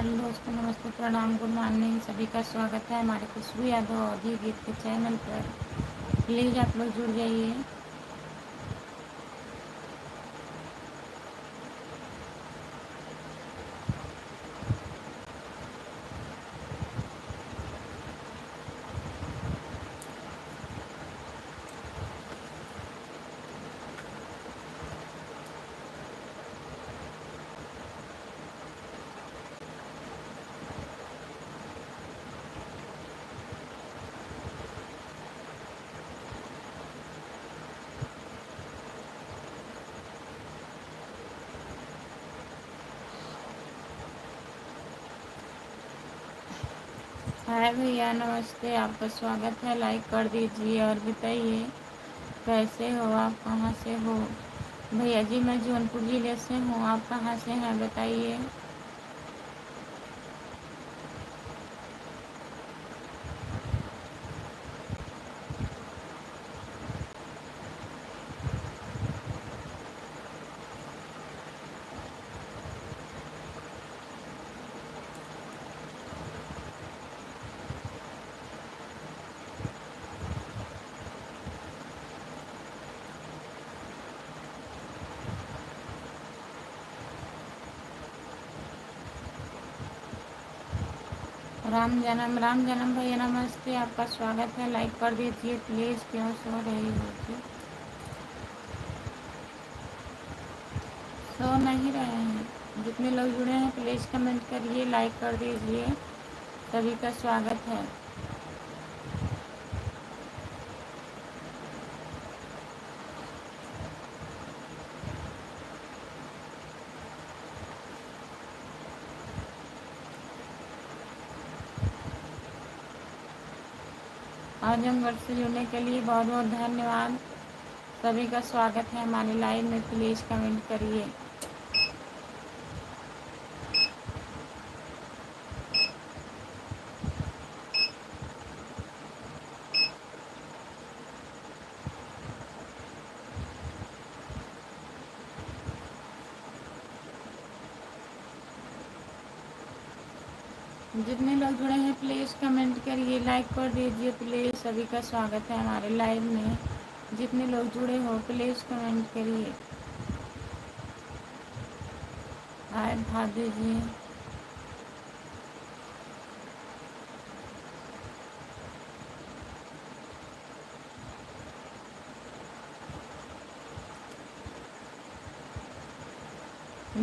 Hello दोस्तों, नमस्ते, प्रणाम, गुड मॉर्निंग। सभी का स्वागत है हमारे खुशबू यादव ऑडियो गीत के चैनल पर। प्लीज़ आप लोग जुड़ जाइए। हाय भैया, नमस्ते, आपका स्वागत है। लाइक कर दीजिए और बताइए कैसे हो आप, कहाँ से हो। भैया जी, मैं जौनपुर ज़िले से हूँ। आप कहाँ से हैं बताइए। राम जन्म भैया, नमस्ते, आपका स्वागत है। लाइक कर दीजिए प्लीज़। क्यों सो रही हो जी? सो नहीं रहे हैं। जितने लोग जुड़े हैं प्लीज़ कमेंट करिए, लाइक कर दीजिए। सभी का स्वागत है। आजमगढ़ से जुड़ने के लिए बहुत बहुत धन्यवाद। सभी का स्वागत है हमारे लाइव में। प्लीज़ कमेंट करिए। जितने लोग जुड़े हैं प्लीज़ कमेंट करिए, लाइक कर दीजिए प्लीज़। सभी का स्वागत है हमारे लाइव में। जितने लोग जुड़े हो प्लीज़ कमेंट करिए। हाय भाभी जी।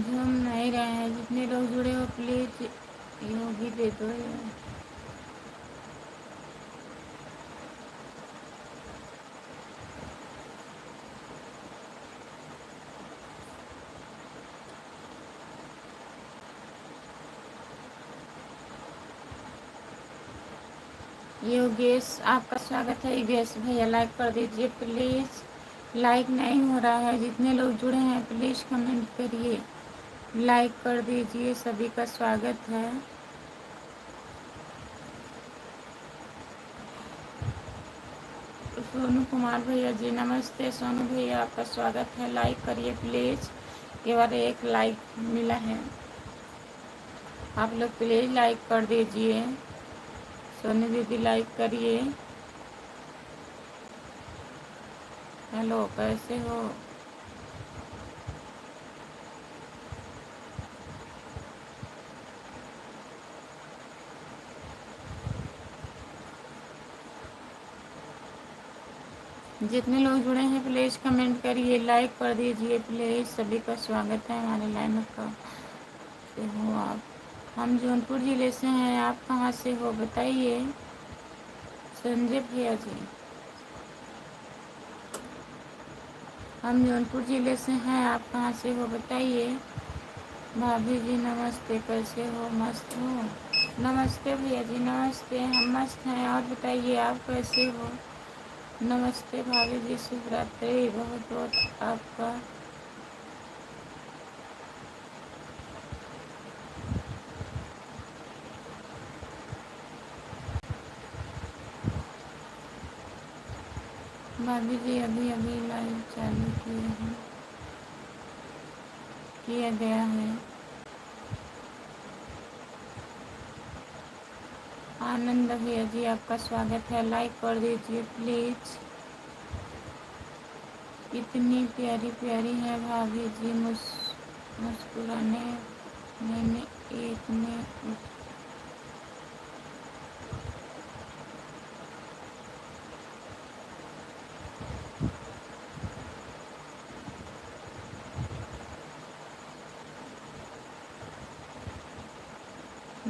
झूम नहीं रहे हैं। जितने लोग जुड़े हो प्लीज़ योगी दे दो यार। योगेश, आपका स्वागत है। योगेश भैया, लाइक कर दीजिए प्लीज़। लाइक नहीं हो रहा है। जितने लोग जुड़े हैं प्लीज़ कमेंट करिए, लाइक कर दीजिए। सभी का स्वागत है। सोनू कुमार भैया जी, नमस्ते। सोनू भैया, आपका स्वागत है। लाइक करिए प्लीज़। केवल एक लाइक मिला है, आप लोग प्लीज़ लाइक कर दीजिए। सोनू दीदी लाइक करिए। हेलो, कैसे हो? जितने लोग जुड़े हैं प्लीज़ कमेंट करिए, लाइक कर दीजिए प्लीज़। सभी का स्वागत है हमारे लाइन का। से हो आप? हम जौनपुर ज़िले से हैं। आप कहाँ से हो बताइए। संजय भैया जी, हम जौनपुर ज़िले से हैं। आप कहाँ से हो बताइए। भाभी जी नमस्ते, कैसे हो? मस्त हो? नमस्ते भैया जी, नमस्ते, हम मस्त हैं। और बताइए आप कैसे हो? नमस्ते भाभी जी, शुभ रात्रि। बहुत बहुत आपका भाभी जी अभी अभी लाइव चालू किया गया है। आनंद भैया जी आपका स्वागत है, लाइक कर दीजिए प्लीज़। इतनी प्यारी प्यारी है भाभी जी, मुस्कुराने मैंने एक में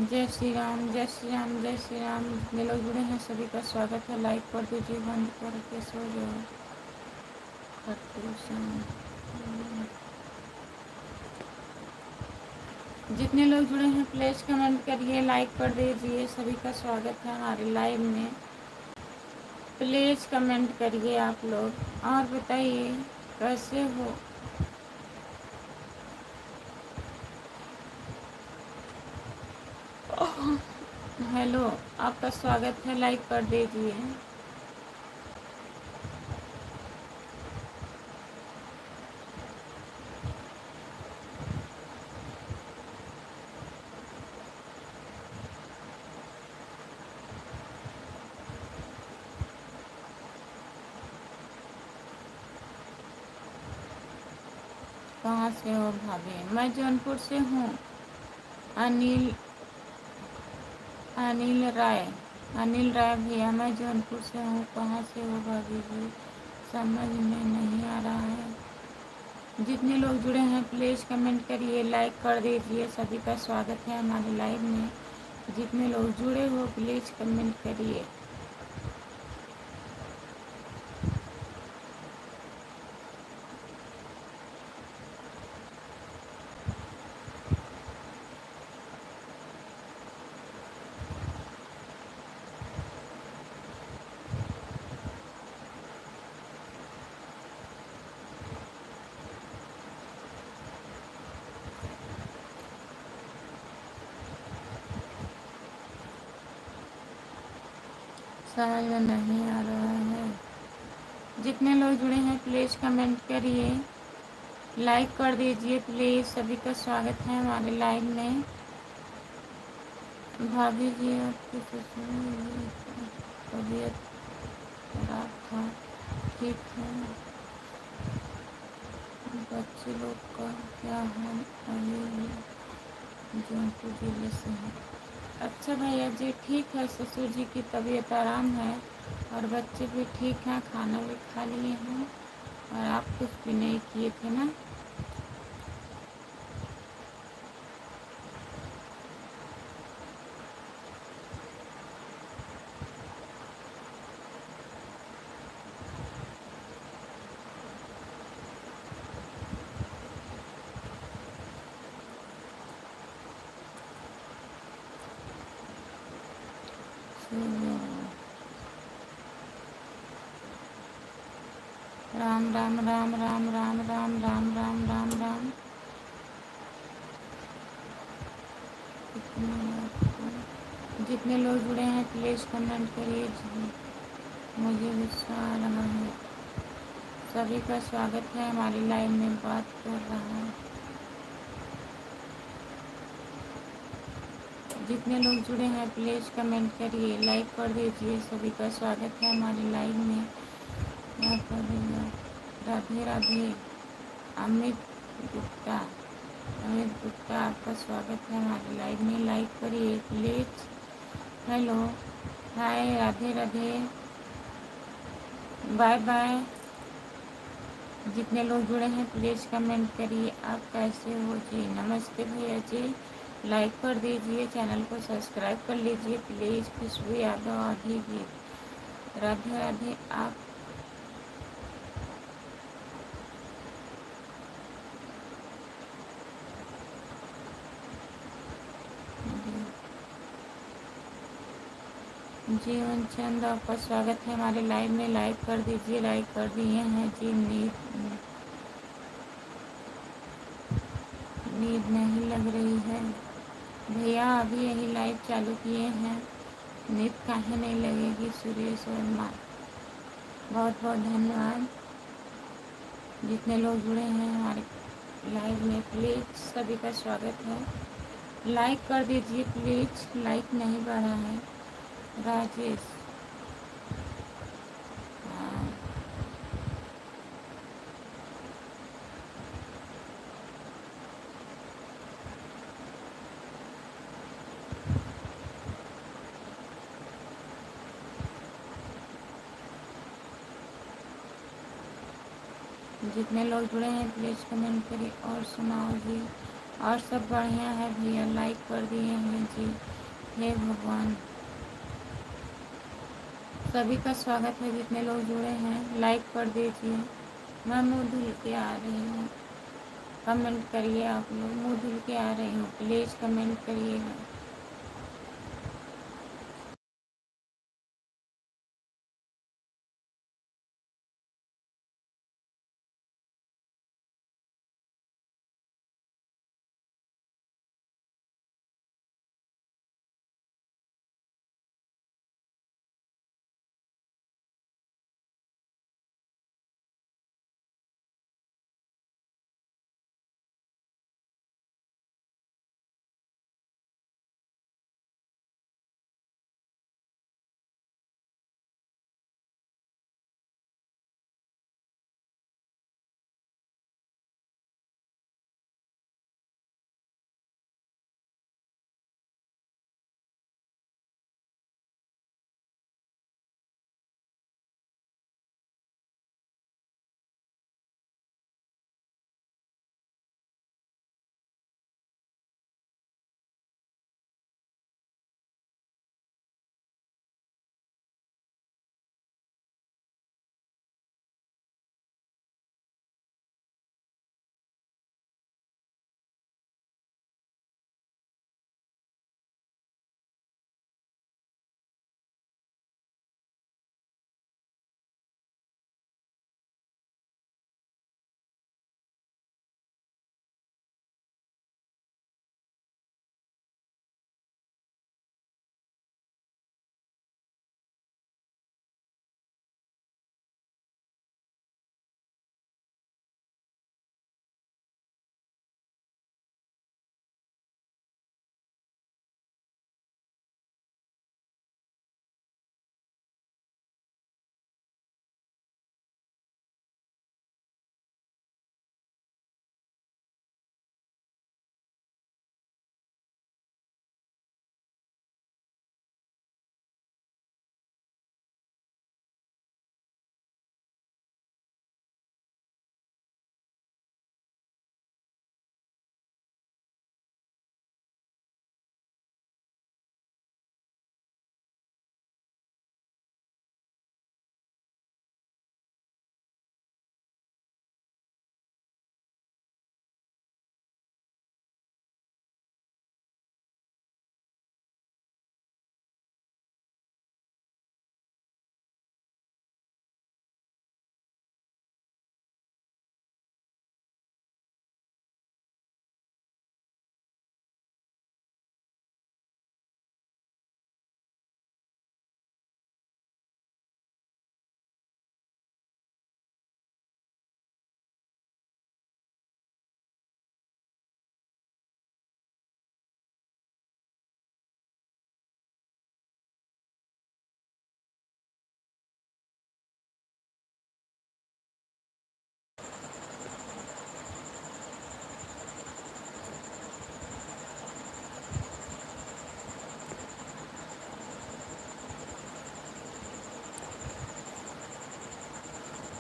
जय श्री राम, जय श्री राम, जय श्री राम। जितने लोग जुड़े हैं सभी का स्वागत है, लाइक कर दीजिए, बंद करके सो जाओ खट्टू श्याम। जितने लोग जुड़े हैं प्लीज़ कमेंट करिए, लाइक कर दीजिए, सभी का स्वागत है हमारे लाइव में। प्लीज़ कमेंट करिए आप लोग और बताइए कैसे हो। हेलो, आपका स्वागत है, लाइक कर दीजिए। कहाँ से हो भाभी? मैं जौनपुर से हूँ। अनिल अनिल राय अनिल राय भैया, मैं जौनपुर से हूँ। कहाँ से हो भाभी जी? समझ में नहीं आ रहा है। जितने लोग जुड़े हैं प्लीज़ कमेंट करिए, लाइक कर दीजिए, सभी का स्वागत है हमारे लाइव में। जितने लोग जुड़े हो प्लीज़ कमेंट करिए। समझ में नहीं आ रहा है। जितने लोग जुड़े हैं प्लीज़ कमेंट करिए, लाइक कर दीजिए प्लीज़, सभी का स्वागत है हमारे लाइव में। भाभी जी आपकी तबीयत खराब था, ठीक है? बच्चे लोग का क्या हाल? अभी जौनपुर जिले से है। अच्छा भैया जी, ठीक है। ससुर जी की तबीयत आराम है और बच्चे भी ठीक हैं, खाना भी खा लिए हैं। और आप कुछ भी नहीं किए थे ना? राम राम राम राम राम राम राम राम राम राम। जितने लोग जुड़े हैं प्लीज़ कमेंट करिए, मुझे गुस्सा आ रहा है। सभी का स्वागत है हमारी लाइव में, बात कर रहा है। जितने लोग जुड़े हैं प्लीज़ कमेंट करिए, लाइक कर दीजिए, सभी का स्वागत है हमारी लाइव में। क्या करेगा? राधे राधे। अमित गुप्ता अमित गुप्ता आपका स्वागत है हमारे लाइव में, लाइक करिए please. Hello, hi, Radhe Radhe, bye bye. जितने लोग जुड़े हैं प्लीज़ कमेंट करिए, आप कैसे हो जी? नमस्ते भैया जी, लाइक कर दीजिए, चैनल को सब्सक्राइब कर लीजिए प्लीज़। खुशबू यादव आधी गीत, राधे राधे। आप जीवन चंद आपका स्वागत है हमारे लाइव में, लाइक कर दीजिए, लाइक कर दिए हैं जी। नींद नहीं लग रही है भैया, अभी यही लाइव चालू किए हैं, नींद काहे नहीं लगेगी? सुरेश वर्मा, बहुत बहुत धन्यवाद। जितने लोग जुड़े हैं हमारे लाइव में प्लीज़ सभी का स्वागत है, लाइक कर दीजिए प्लीज़, लाइक नहीं बढ़ा है। राजेश। हाँ, जितने लोग जुड़े हैं प्लीज़ कमेंट करिए और सुनाओ जी। और सब बढ़िया है भैया, लाइक कर दिए हैं जी। हे भगवान, सभी का स्वागत है, जितने लोग जुड़े हैं लाइक कर दीजिए। मैं मुँह धुल के आ रही हूँ, कमेंट करिए। आप लोग, मुँह धुल के आ रही हूँ, प्लीज़ कमेंट करिएगा।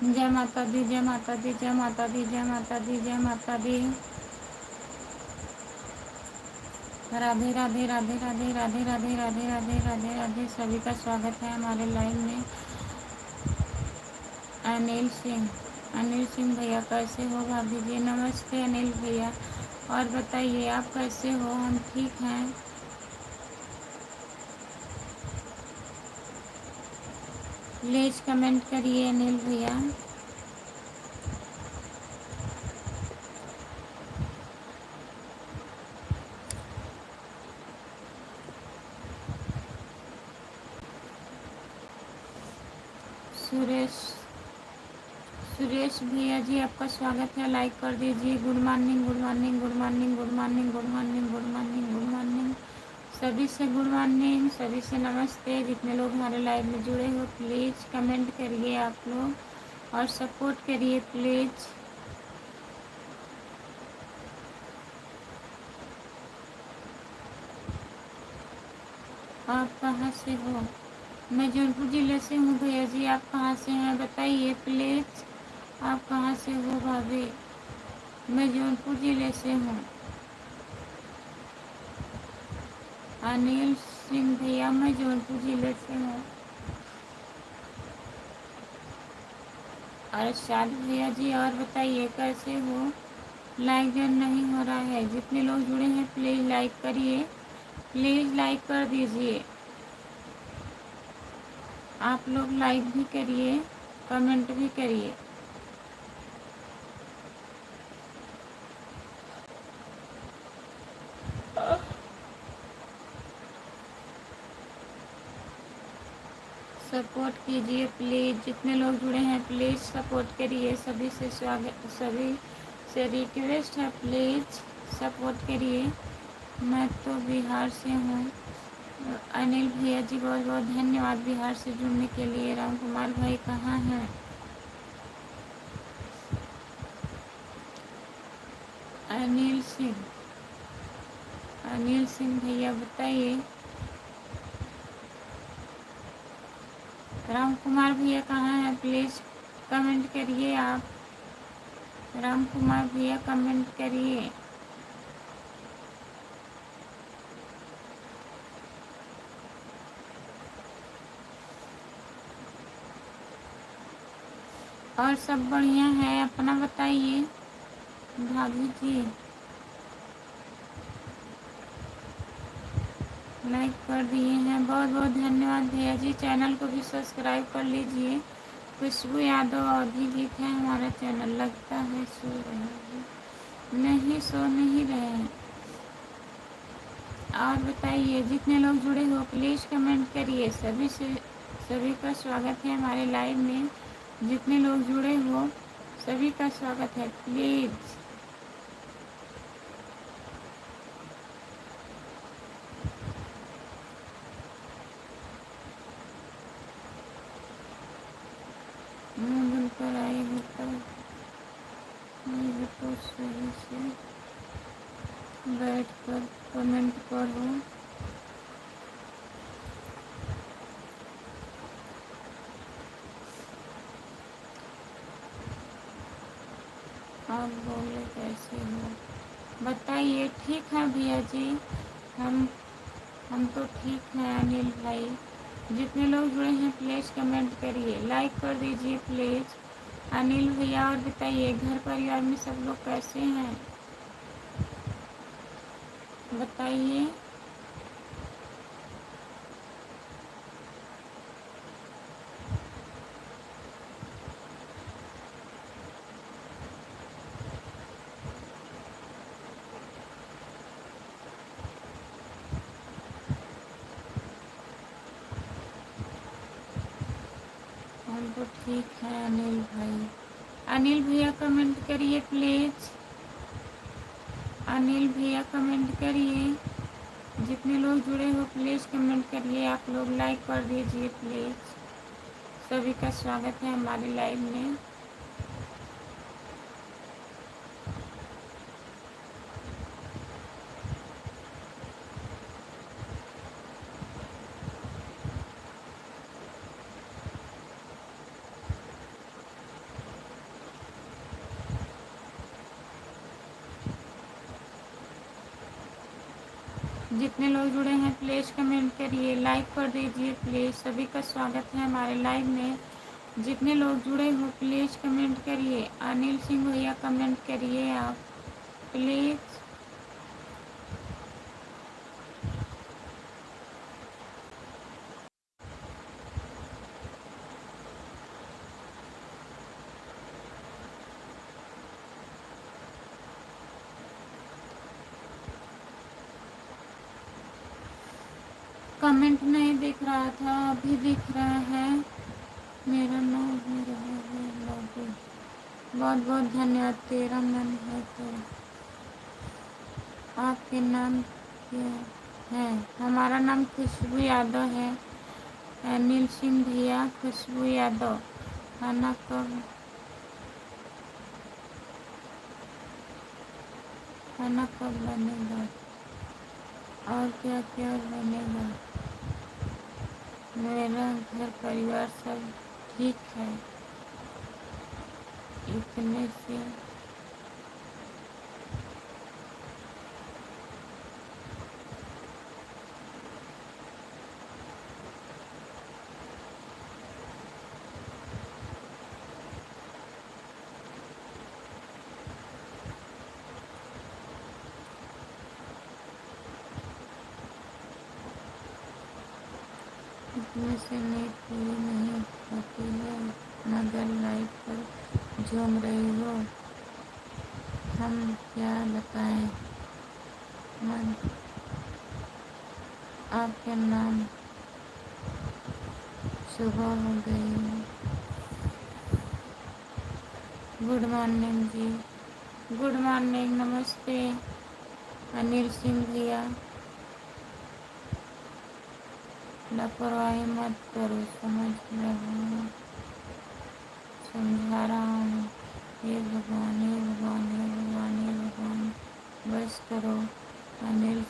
जय माता दी, जय माता दी, जय माता दी, जय माता दी, जय माता दी। राधे राधे राधे राधे राधे राधे राधे राधे राधे राधे। सभी का स्वागत है हमारे लाइव में। अनिल सिंह, अनिल सिंह भैया कैसे हो? भाभी जी नमस्ते अनिल भैया। और बताइए आप कैसे हो? हम ठीक हैं। प्लीज़ कमेंट करिए अनिल भैया। सुरेश, सुरेश भैया जी आपका स्वागत है, लाइक कर दीजिए। Good morning, good morning, good morning, good morning, good morning, good morning, good morning. सभी से गुड मॉर्निंग, सभी से नमस्ते। जितने लोग हमारे लाइव में जुड़े हो प्लीज़ कमेंट करिए आप लोग और सपोर्ट करिए प्लीज़। आप कहाँ से हो? मैं जौनपुर ज़िले से हूँ भैया जी। आप कहाँ से हैं बताइए प्लीज़। आप कहाँ से हो भाभी? मैं जौनपुर ज़िले से हूँ। अनिल सिंह भैया, मैं जौनपुर ज़िले से हूँ। अरशद भैया जी और बताइए कैसे हो? लाइक जन नहीं हो रहा है। जितने लोग जुड़े हैं प्लीज़ लाइक करिए, प्लीज़ लाइक कर दीजिए। आप लोग लाइक भी करिए, कमेंट भी करिए। सपोर्ट कीजिए प्लीज़। जितने लोग जुड़े हैं प्लीज़ सपोर्ट करिए। सभी से स्वागत, सभी से रिक्वेस्ट है प्लीज़ सपोर्ट करिए। मैं तो बिहार से हूँ। अनिल भैया जी बहुत बहुत धन्यवाद बिहार से जुड़ने के लिए। राम कुमार भाई कहाँ हैं? अनिल सिंह, अनिल सिंह भैया बताइए। राम कुमार भैया कहाँ हैं? प्लीज़ कमेंट करिए आप। राम कुमार भैया कमेंट करिए। और सब बढ़िया है, अपना बताइए भाभी जी। लाइक कर दिए हैं, बहुत बहुत धन्यवाद भैया जी। चैनल को भी सब्सक्राइब कर लीजिए। खुशबू यादव अवधि गीत है हमारा चैनल। लगता है सो रहे हैं, नहीं सो नहीं रहे हैं। और बताइए जितने लोग जुड़े हो प्लीज़ कमेंट करिए। सभी का स्वागत है हमारे लाइव में। जितने लोग जुड़े हो सभी का स्वागत है प्लीज़। मुँह धुलकर आए हो तो नहीं तो सही से बैठ कर कमेंट करो। आप बोले कैसे हो बताइए। ठीक है भैया जी, हम हम तो ठीक हैं अनिल भाई। जितने लोग जुड़े हैं प्लीज़ कमेंट करिए, लाइक कर दीजिए प्लीज़। अनिल भैया और बताइए घर परिवार में सब लोग कैसे हैं बताइए। हम तो ठीक है अनिल भाई। अनिल भैया कमेंट करिए प्लीज़। अनिल भैया कमेंट करिए। जितने लोग जुड़े हो प्लीज़ कमेंट करिए। आप लोग लाइक कर दीजिए प्लीज़। सभी का स्वागत है हमारे लाइव में। जितने लोग जुड़े हैं प्लीज़ कमेंट करिए, लाइक कर दीजिए प्लीज़। सभी का स्वागत है हमारे लाइव में। जितने लोग जुड़े हो प्लीज़ कमेंट करिए। अनिल सिंह भैया कमेंट करिए आप प्लीज़। कमेंट नहीं दिख रहा था, अभी दिख रहा है। मेरा नाम हो रहा है बाबू। बहुत बहुत धन्यवाद। तेरा मन है तो आपके नाम क्या है? है। हमारा नाम खुशबू यादव है। अनिल सिंह भैया, खुशबू यादव। खाना कब खाना कब बनेगा और क्या क्या बनेगा? मेरा घर परिवार सब ठीक है। इतने से नींद पूरी नहीं होती है मगर लाइफ पर झूम रही हो। हम क्या बताएं? मन आपके नाम सुबह हो गई है। गुड मॉर्निंग जी। गुड मॉर्निंग, नमस्ते अनिल सिंह भैया। लापरवाही मत करो, समझा रहा हूँ। हे भगवान, हे भगवान, हे भगवान, हे भगवान, बस करो। अनिल,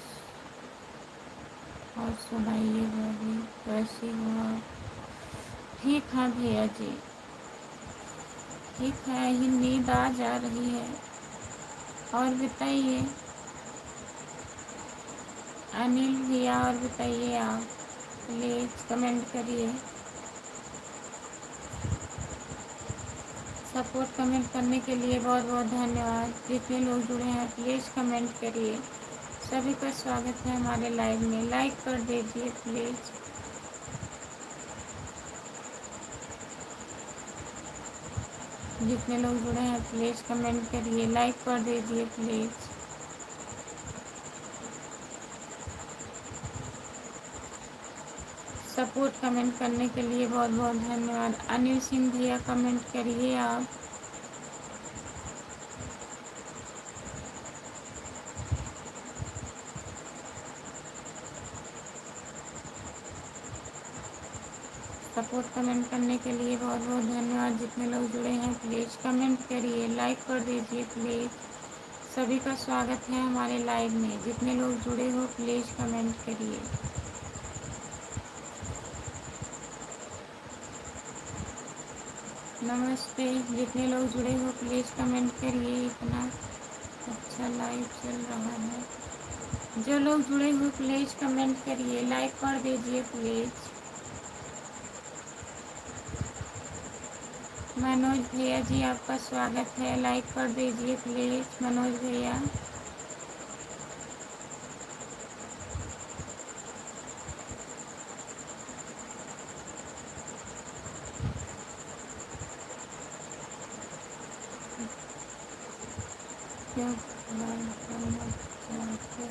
और सुनाइए भाभी, कैसी हो आप? ठीक है भैया जी, ठीक है। ही नींद आ जा रही है। और बताइए अनिल भैया, और बताइए आप, प्लीज़ कमेंट करिए। सपोर्ट कमेंट करने के लिए बहुत बहुत धन्यवाद। जितने लोग जुड़े हैं प्लीज़ कमेंट करिए। सभी का स्वागत है हमारे लाइव में। लाइक कर दीजिए प्लीज़। जितने लोग जुड़े हैं प्लीज़ कमेंट करिए, लाइक कर दीजिए प्लीज़। सपोर्ट कमेंट करने के लिए बहुत बहुत धन्यवाद। अनिल सिंह भैया कमेंट करिए आप। सपोर्ट कमेंट करने के लिए बहुत बहुत धन्यवाद। जितने लोग जुड़े हैं प्लीज़ कमेंट करिए, लाइक कर दीजिए प्लीज़। सभी का स्वागत है हमारे लाइव में। जितने लोग जुड़े हो प्लीज़ कमेंट करिए। नमस्ते, जितने लोग जुड़े हो प्लीज़ कमेंट करिए। इतना अच्छा लाइव चल रहा है। जो लोग जुड़े हो प्लीज़ कमेंट करिए, लाइक कर दीजिए प्लीज़। मनोज भैया जी, आपका स्वागत है। लाइक कर दीजिए प्लीज़ मनोज भैया। क्यों लाइक करना चाहते हो?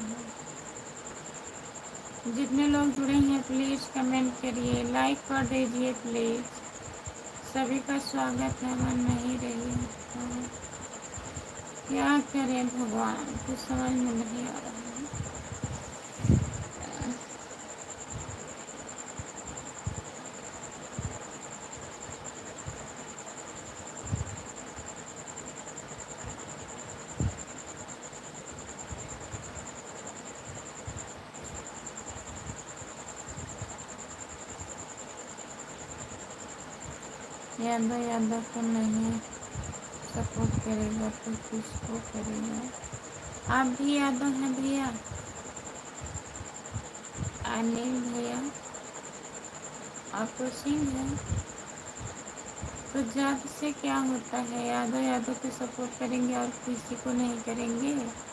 जितने लोग जुड़े हैं प्लीज़ कमेंट करिए, लाइक कर दीजिए प्लीज़। सभी का स्वागत है। मन नहीं रही तो क्या करें भगवान, कुछ समझ में नहीं आ रहा है। यादव यादव को नहीं सपोर्ट करेगा तो किसको करेगा? आप भी यादव हैं भैया? अनिल भैया आप तो सिंह हैं, तो जात से क्या होता है? यादव यादव को सपोर्ट करेंगे और किसी को नहीं करेंगे?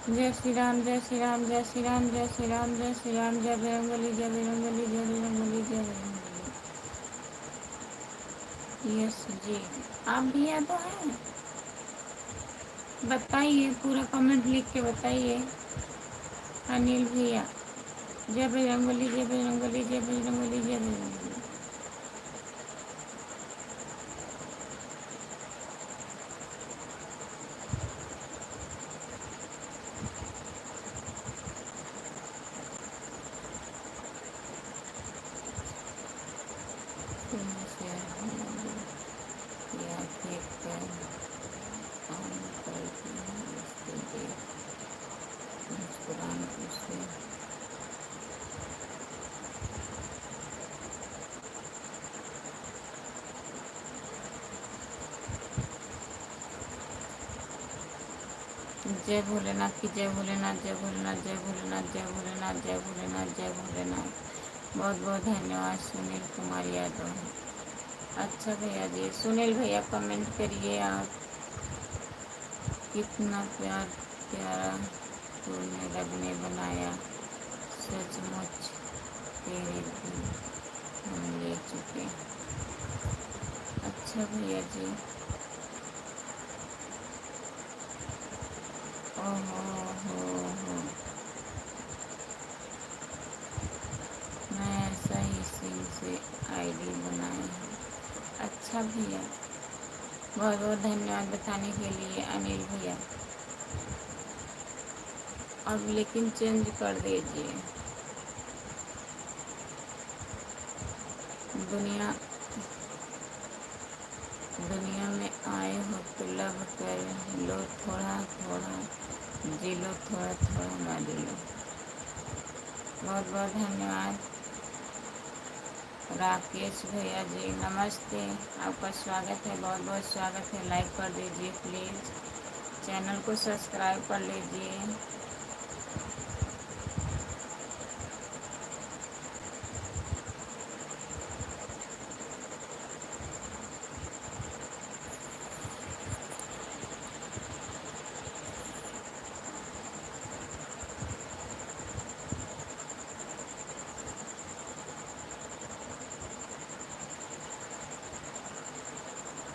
जय श्री राम, जय श्री राम, जय श्री राम, जय श्री राम, जय श्री राम, जय बजरंगबली, जय बजरंगबली, जय बजरंगबली, जय बजरंगबली। यस जी, आप भी यादव हैं? बताइए, पूरा कमेंट लिख के बताइए। अनिल भैया, जय बजरंगबली, जय बजरंगबली, जय बजरंगबली, जय बजरंगबली। जय भोलेनाथ की, जय भोलेनाथ, जय भोलेनाथ, जय भोलेनाथ, जय भोलेनाथ, जय भोलेनाथ, जय भोलेनाथ। बहुत बहुत धन्यवाद सुनील कुमार यादव। अच्छा भैया जी, सुनील भैया कमेंट करिए आप। कितना प्यार प्यारा तूने रब ने बनाया, सचमुच तेरे भी हम ले चुके। अच्छा भैया जी। ओहो हो, मैं ऐसा ही सिंह से आईडी बनाई है। अच्छा भैया, बहुत बहुत धन्यवाद बताने के लिए अनिल भैया। अब लेकिन चेंज कर दीजिए। दुनिया दुनिया में आए हो तो लव कर लो थोड़ा थोड़ा, जी लो थोड़ा थोड़ा मर लो। बहुत बहुत धन्यवाद राकेश भैया जी, नमस्ते। आपका स्वागत है, बहुत बहुत स्वागत है। लाइक कर दीजिए प्लीज़, चैनल को सब्सक्राइब कर लीजिए।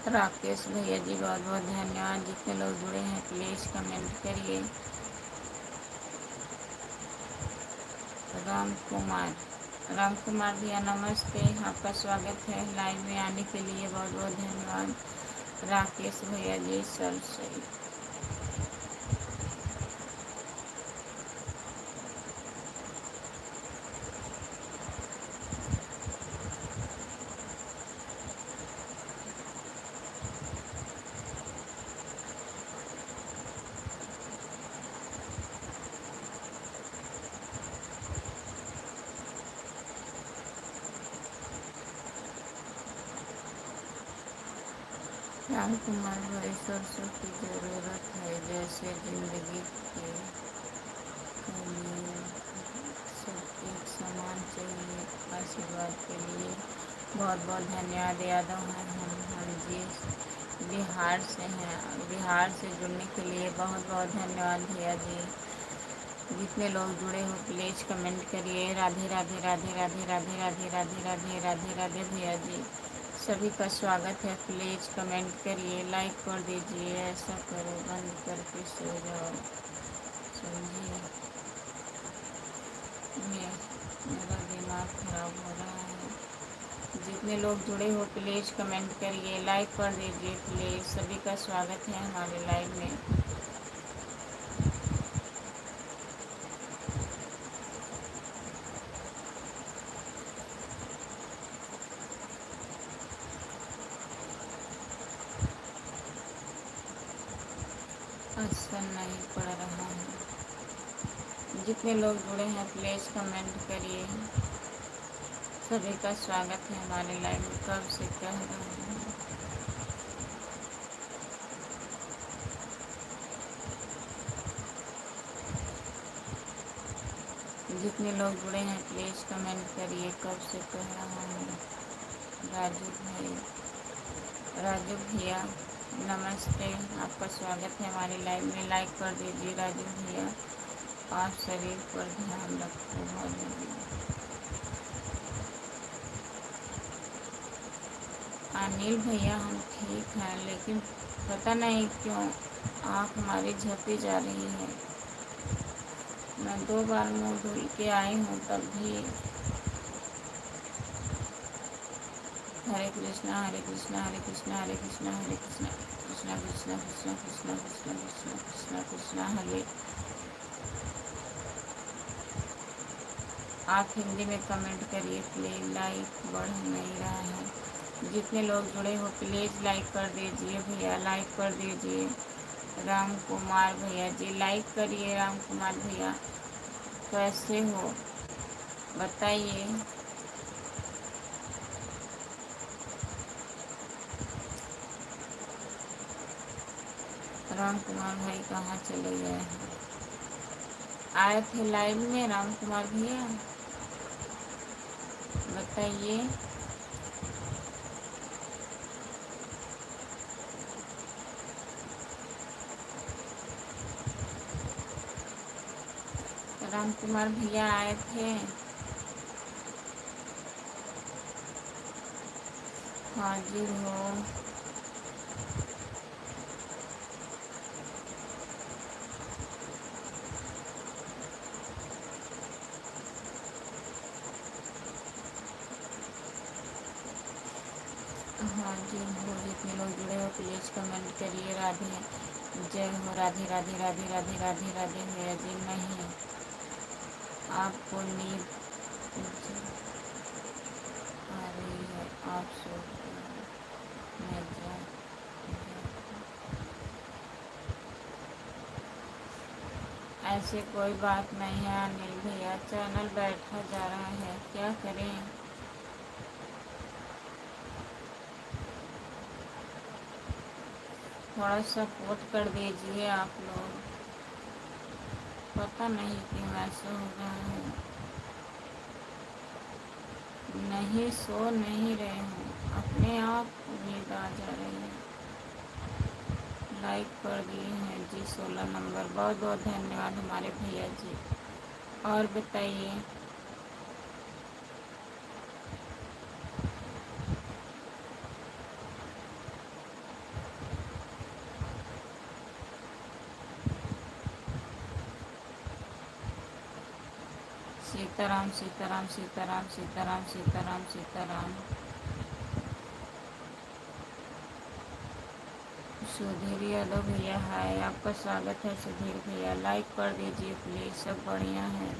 राकेश भैया जी, बहुत बहुत धन्यवाद। जितने लोग जुड़े हैं प्लीज़ कमेंट करिए। राम कुमार भैया नमस्ते, आपका स्वागत है। लाइव में आने के लिए बहुत बहुत धन्यवाद। राकेश भैया जी सब सही। राम कुमार भाई, सरसों की ज़रूरत है जैसे ज़िंदगी के कलियों, सब एक समान चाहिए आशीर्वाद के लिए। बहुत बहुत धन्यवाद। यादव हैं हम जी, बिहार से हैं। बिहार से जुड़ने के लिए बहुत बहुत धन्यवाद भैया जी। जितने लोग जुड़े हो प्लीज़ कमेंट करिए। राधे राधे राधे राधे राधे राधे राधे राधे राधे राधे भैया जी, सभी का स्वागत है। प्लीज़ कमेंट करिए, लाइक कर दीजिए। ऐसा करो बंद करके सो जाओ, समझिए। मेरा दिमाग खराब हो रहा है। जितने लोग जुड़े हो प्लीज़ कमेंट करिए, लाइक कर दीजिए प्लीज़। सभी का स्वागत है हमारे लाइव में। असर नहीं पड़ रहा है। जितने लोग जुड़े हैं प्लीज़ कमेंट करिए। सभी का स्वागत है हमारे लाइव में। कब से कह रहे हैं। जितने लोग जुड़े हैं प्लीज़ कमेंट करिए। कब से कह रहा हूँ। राजू भैया नमस्ते, आपका स्वागत है हमारे लाइव में। लाइक कर दीजिए राजू भैया। आप शरीर पर ध्यान रखो बहुत। अनिल भैया हम ठीक हैं, लेकिन पता नहीं क्यों आँख हमारी झपटी जा रही है। मैं 2 बार मुँह धुल के आई हूँ तब भी। हरे कृष्णा हरे कृष्णा हरे कृष्णा हरे कृष्णा हरे कृष्णा कृष्णा कृष्णा कृष्णा कृष्णा कृष्णा कृष्णा कृष्णा कृष्णा हरे। आप हिंदी में कमेंट करिए प्लीज़, लाइक बढ़ नहीं रहा है। जितने लोग जुड़े हो प्लीज़ लाइक कर दीजिए भैया, लाइक कर दीजिए। राम कुमार भैया जी लाइक करिए। राम कुमार भैया कैसे हो बताइए। राम कुमार भाई कहाँ चले गए हैं? आए थे लाइव में राम कुमार भैया, बताइए। राम कुमार भैया आए थे? हाजिर हो। हाजिर हो, जितने लोग जुड़े हो प्लीज़ कमेंट करिए। राधे, जय हो। राधे राधे राधे राधे राधे राधे भैया जी। नहीं, आपको नींद आ रही है, आप सो रहे हैं। मैं ऐसे कोई बात नहीं है अनिल भैया, चैनल बैठा जा रहा है, क्या करें। थोड़ा सपोर्ट कर दीजिए आप लोग। पता नहीं क्यों ऐसा हो रहा है। नहीं, सो नहीं रहे हूँ, अपने आप नींद आ जा रही है। लाइक कर दिए हैं जी 16 नंबर, बहुत बहुत धन्यवाद हमारे भैया जी। और बताइए। सीताराम सीताराम सीताराम सीताराम सीताराम सीताराम। सुधीर यादव भैया हाय, आपका स्वागत है सुधीर भैया। लाइक कर दीजिए प्लीज़, सब बढ़िया है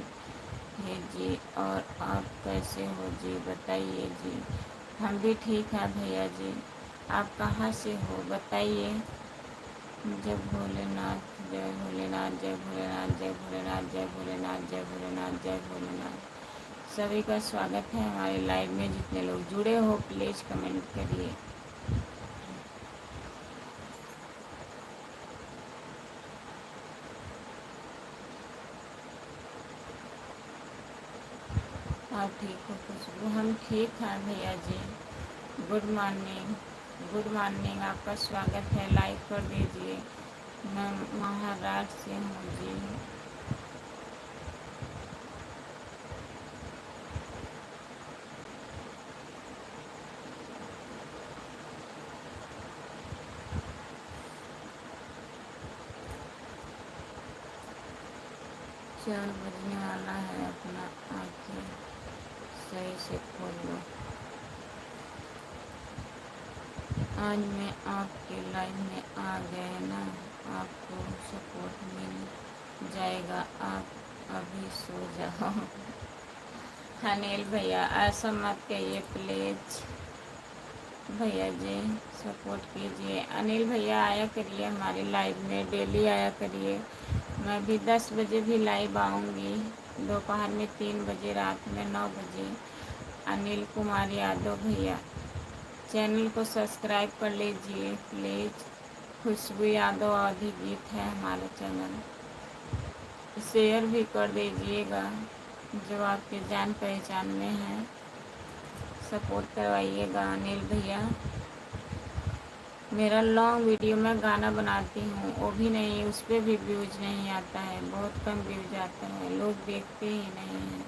जी। और आप कैसे हो जी, बताइए जी। हम भी ठीक हैं भैया जी। आप कहाँ से हो बताइए। जय भोलेनाथ, जय भोलेनाथ, जय भोलेनाथ, जय भोलेनाथ, जय भोलेनाथ, जय भोलेनाथ, जय भोलेनाथ। सभी का स्वागत है हमारे लाइव में। जितने लोग जुड़े हो प्लीज़ कमेंट करिए। आप ठीक हो खुशबू? हम ठीक हैं भैया जी। गुड मॉर्निंग, गुड मॉर्निंग, आपका स्वागत है। लाइक कर दीजिए। मैं महाराष्ट्र से हूँ जी। चार बजने वाला है, अपना आँखें सही से खोल लो। आज मैं आपके लाइव में आ गए ना, आपको सपोर्ट मिल जाएगा, आप अभी सो जाओ। अनिल भैया ऐसा मत कहिए प्लीज़। भैया जी सपोर्ट कीजिए। अनिल भैया आया करिए हमारे लाइव में, डेली आया करिए। मैं भी 10 बजे भी लाइव आऊँगी, दोपहर में 3 बजे, रात में 9 बजे। अनिल कुमार यादव भैया, चैनल को सब्सक्राइब कर लीजिए प्लीज़। खुशबू यादव अभिजीत है हमारा चैनल, शेयर भी कर दीजिएगा जो आपके जान पहचान में है। सपोर्ट करवाइएगा अनिल भैया। मेरा लॉन्ग वीडियो में गाना बनाती हूँ, वो भी नहीं, उस पर भी व्यूज नहीं आता है, बहुत कम व्यूज आता है, लोग देखते ही नहीं हैं।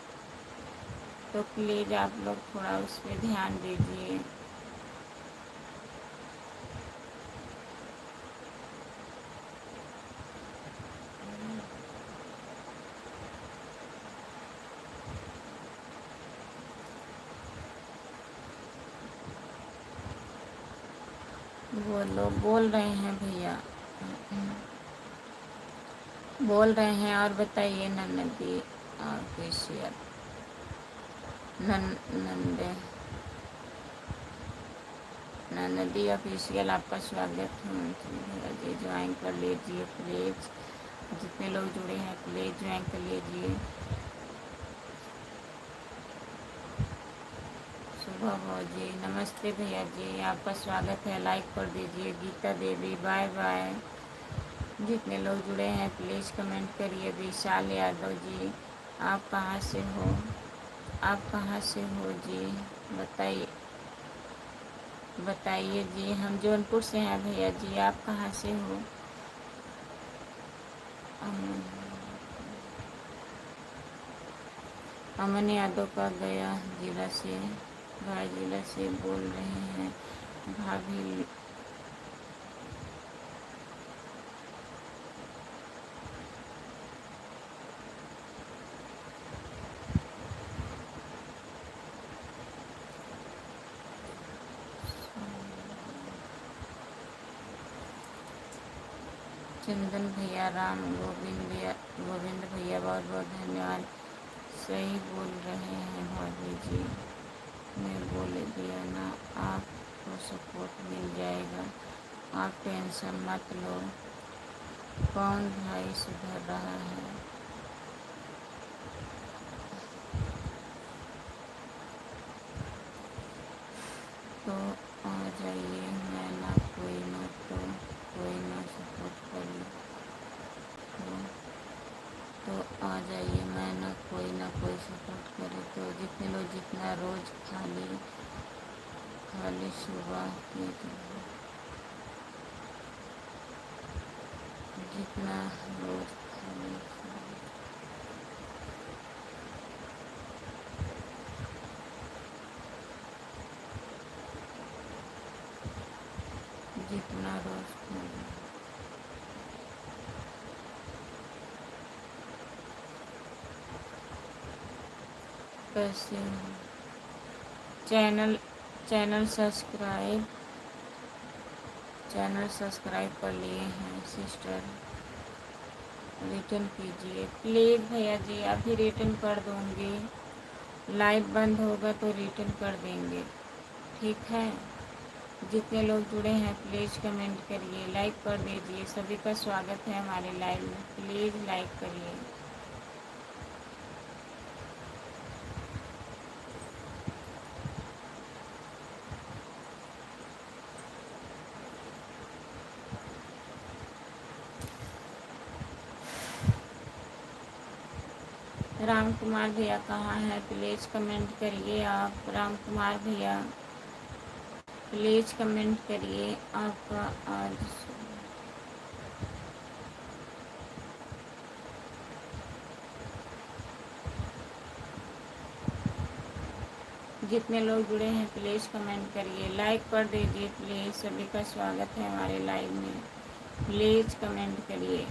तो प्लीज़ आप लोग थोड़ा उस पर ध्यान दीजिए। वो लोग बोल रहे हैं भैया, बोल रहे हैं। और बताइए नंदी ऑफिशियल, नंदे नंदी ऑफिशियल, आपका स्वागत है भैया जी। ज्वाइन कर लीजिए प्लीज़, जितने लोग जुड़े हैं प्लीज़ ज्वाइन कर लीजिए। सुबह हो जी, नमस्ते भैया जी, आपका स्वागत है। लाइक कर दीजिए। गीता देवी बाय बाय। जितने लोग जुड़े हैं प्लीज़ कमेंट करिए। विशाल यादव जी, आप कहाँ से हो? आप कहाँ से हो जी? बताइए बताइए जी। हम जौनपुर से हैं भैया जी, आप कहाँ से हो? अमन अमन यादव का गया जिला से, गया जिला से बोल रहे हैं भाभी। चंदन भैया, राम गोविंद भैया, बहुत बहुत धन्यवाद। सही बोल रहे हैं भाभी जी, मैं बोले दिया ना, आपको सपोर्ट मिल जाएगा, आप टेंशन मत लो। कौन भाई सुधर रहा है? तो आ जाइए, मैं ना कोई ना तो कोई ना सपोर्ट करी तो आ जाइए, मैं ना कोई सपोर्ट करे तो जितने लोग जितना रोज़ खाली खाली सुबह के जितना रोज़ खाली जितना रोज़ खाली कैसे हो? Channel channel subscribe channel subscribe कर लिए हैं सिस्टर, रिटर्न कीजिए प्लीज़ भैया जी। अभी रिटर्न कर दूँगी, लाइव बंद होगा तो रिटर्न कर देंगे, ठीक है। जितने लोग जुड़े हैं प्लीज़ कमेंट करिए, लाइक कर दीजिए। सभी का स्वागत है हमारे लाइव में, प्लीज़ लाइक करिए। राम कुमार भैया कहाँ हैं? प्लीज़ कमेंट करिए आप। राम कुमार भैया प्लीज़ कमेंट करिए। आपका आज जितने लोग जुड़े हैं प्लीज़ कमेंट करिए, लाइक कर दीजिए प्लीज़। सभी का स्वागत है हमारे लाइव में, प्लीज़ कमेंट करिए।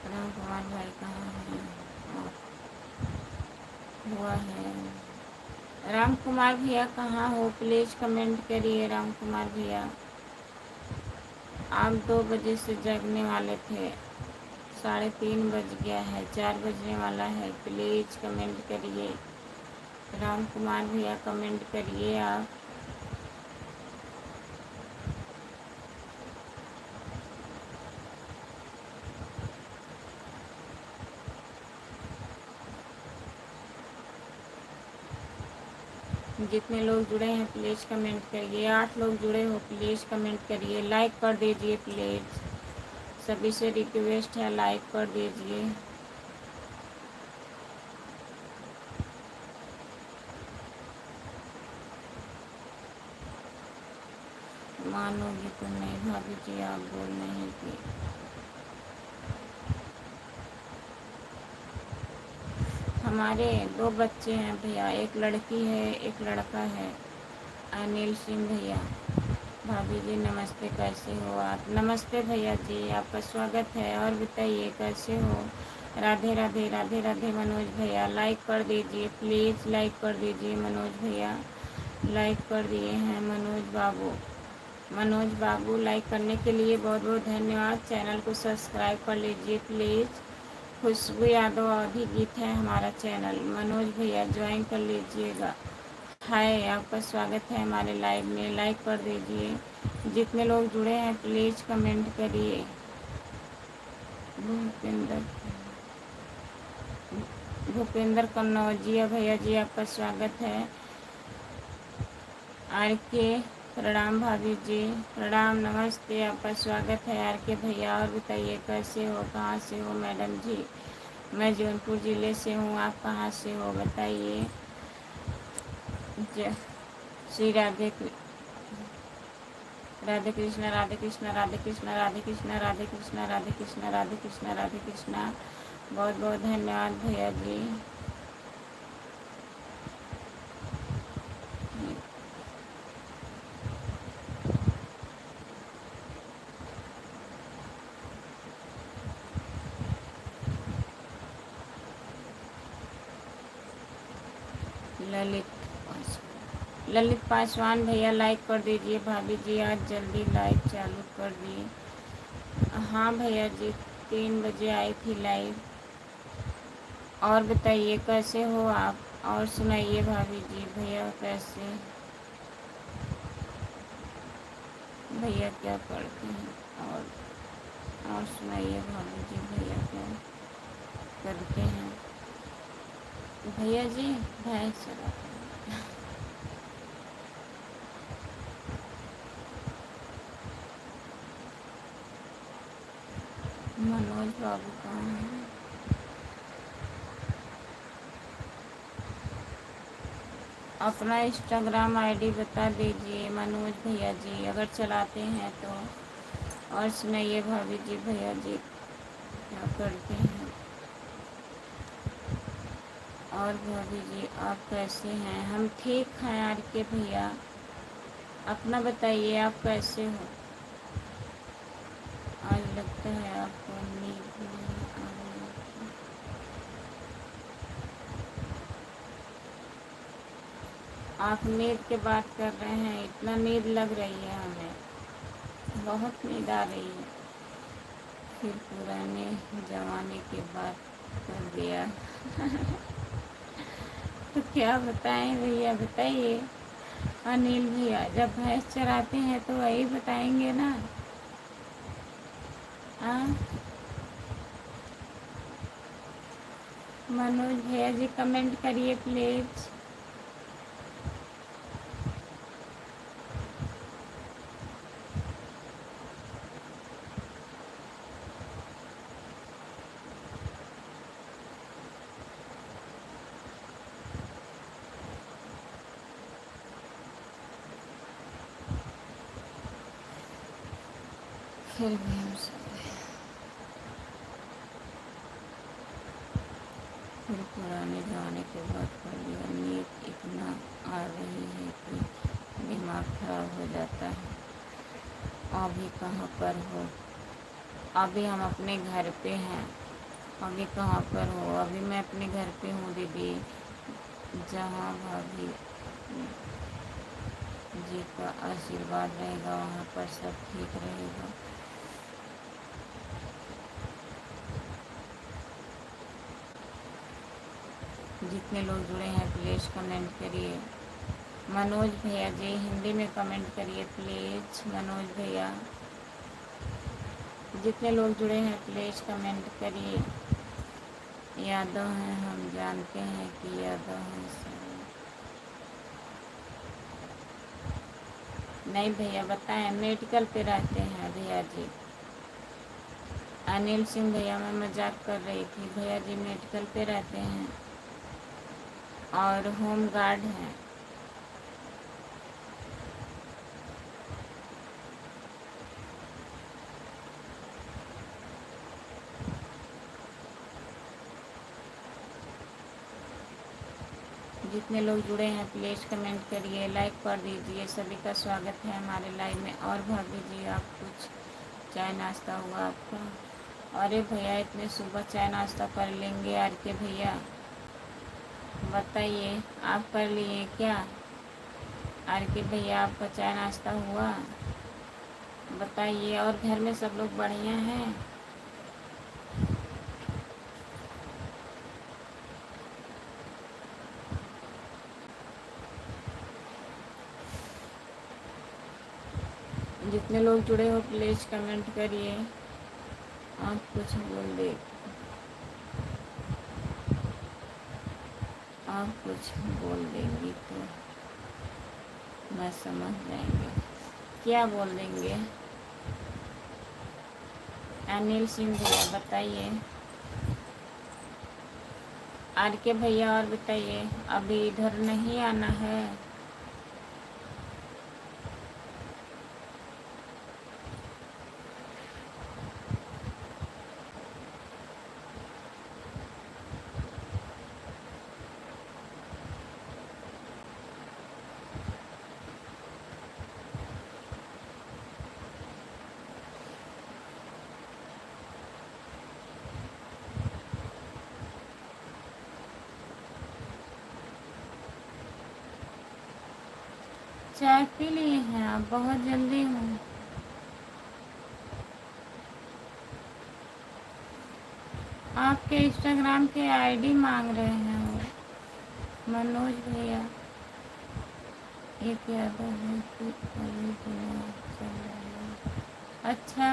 राम कुमार भाई कहाँ हैं? हुआ है। राम कुमार भैया कहाँ हो? प्लीज़ कमेंट करिए राम कुमार भैया। आप 2 बजे से जगने वाले थे, 3:30 बज गया है, 4 बजने वाला है। प्लीज़ कमेंट करिए राम कुमार भैया, कमेंट करिए आप। जितने लोग जुड़े हैं प्लीज़ कमेंट करिए। 8 लोग जुड़े हो प्लीज़ कमेंट करिए, लाइक कर दीजिए प्लीज़। सभी से रिक्वेस्ट है, लाइक कर दीजिए। मानोगी तो नहीं भाभी जी, आप बोल नहीं कि हमारे 2 बच्चे हैं भैया, एक लड़की है एक लड़का है। अनिल सिंह भैया, भाभी जी नमस्ते, कैसे हो आप? नमस्ते भैया जी, आपका स्वागत है। और बताइए कैसे हो? राधे राधे राधे राधे। मनोज भैया लाइक कर दीजिए प्लीज़, लाइक कर दीजिए मनोज भैया, लाइक कर दिए हैं मनोज बाबू लाइक करने के लिए बहुत बहुत धन्यवाद। चैनल को सब्सक्राइब कर लीजिए प्लीज़। खुशबू यादव अवधि गीत है हमारा चैनल, मनोज भैया ज्वाइन कर लीजिएगा। हाय, आपका स्वागत है हमारे लाइव में, लाइक कर दीजिए। जितने लोग जुड़े हैं प्लीज़ कमेंट करिए। भूपेंद्र भूपेंद्र कन्नौजिया भैया जी आपका स्वागत है। आर के प्रणाम भाभी जी, प्रणाम नमस्ते, आपका स्वागत है आर के भैया। और बताइए कैसे हो, कहाँ से हो मैडम जी? मैं जौनपुर ज़िले से हूँ, आप कहाँ से हो बताइए। श्री राधे कृष्णा राधे कृष्णा राधे कृष्णा राधे कृष्णा राधे कृष्णा राधे कृष्णा राधे कृष्णा राधे कृष्णा। बहुत बहुत धन्यवाद भैया जी। ललित पासवान भैया लाइक कर दीजिए। भाभी जी आज जल्दी लाइव चालू कर दिए। हाँ भैया जी, 3 बजे आई थी लाइव। और बताइए कैसे हो आप, और सुनाइए भाभी जी। भैया कैसे, भैया क्या करते हैं? और सुनाइए भाभी जी, भैया क्या करते हैं? भैया जी भैंस चलाते हैं। मनोज बाबू कहाँ हैं? अपना इंस्टाग्राम आईडी बता दीजिए मनोज भैया जी, अगर चलाते हैं तो। और सुनाइए भाभी जी, भैया जी क्या करते हैं? और भाभी जी आप कैसे हैं? हम ठीक हैं आर के भैया, अपना बताइए आप कैसे हो? आज लगता है आपको नींद नहीं आ रही है। आप नींद की बात कर रहे हैं, इतना नींद लग रही है हमें, बहुत नींद आ रही है। फिर पुराने ज़माने की बात कर दिया। तो क्या बताएं भैया, बताइए। अनिल भैया जब भैंस चराते हैं तो वही बताएंगे ना। हाँ मनोज भैया जी कमेंट करिए प्लीज़। फिर भी हम सब फिर पुराने ज़माने की बात कर दिया। नींद इतना आ रही है कि दिमाग खराब हो जाता है। अभी कहाँ पर हो? अभी हम अपने घर पे हैं। अभी कहाँ पर हो? अभी मैं अपने घर पे हूँ दीदी, जहाँ भाभी जी का आशीर्वाद रहेगा वहाँ पर सब ठीक रहेगा। जितने लोग जुड़े हैं प्लीज़ कमेंट करिए। मनोज भैया जी हिंदी में कमेंट करिए प्लीज़। मनोज भैया, जितने लोग जुड़े हैं प्लीज़ कमेंट करिए। यादव हैं, हम जानते हैं कि यादव हैं सब। नहीं भैया बताएं, मेडिकल पे रहते हैं भैया जी। अनिल सिंह भैया मैं मजाक कर रही थी, भैया जी मेडिकल पे रहते हैं और होम गार्ड हैं। जितने लोग जुड़े हैं प्लीज़ कमेंट करिए, लाइक कर दीजिए। सभी का स्वागत है हमारे लाइव में। और भाभी जी आप कुछ चाय नाश्ता हुआ आपका? अरे भैया इतने सुबह चाय नाश्ता कर लेंगे आर के भैया? बताइए आप कर लिए क्या? आर के भैया आपका चाय नाश्ता हुआ? बताइए। और घर में सब लोग बढ़िया हैं? जितने लोग जुड़े हो प्लीज़ कमेंट करिए। आप कुछ बोल दे। आप कुछ बोल देंगी तो मैं समझ जाएंगे। क्या बोल देंगे? अनिल सिंह भैया बताइए। आर के भैया और बताइए, अभी इधर नहीं आना है? चाय पी लिए हैं आप? बहुत जल्दी हूँ। आपके इंस्टाग्राम के आईडी मांग रहे हैं वो मनोज भैया। एक यादव है कि अभी दुआ चल रहा है। अच्छा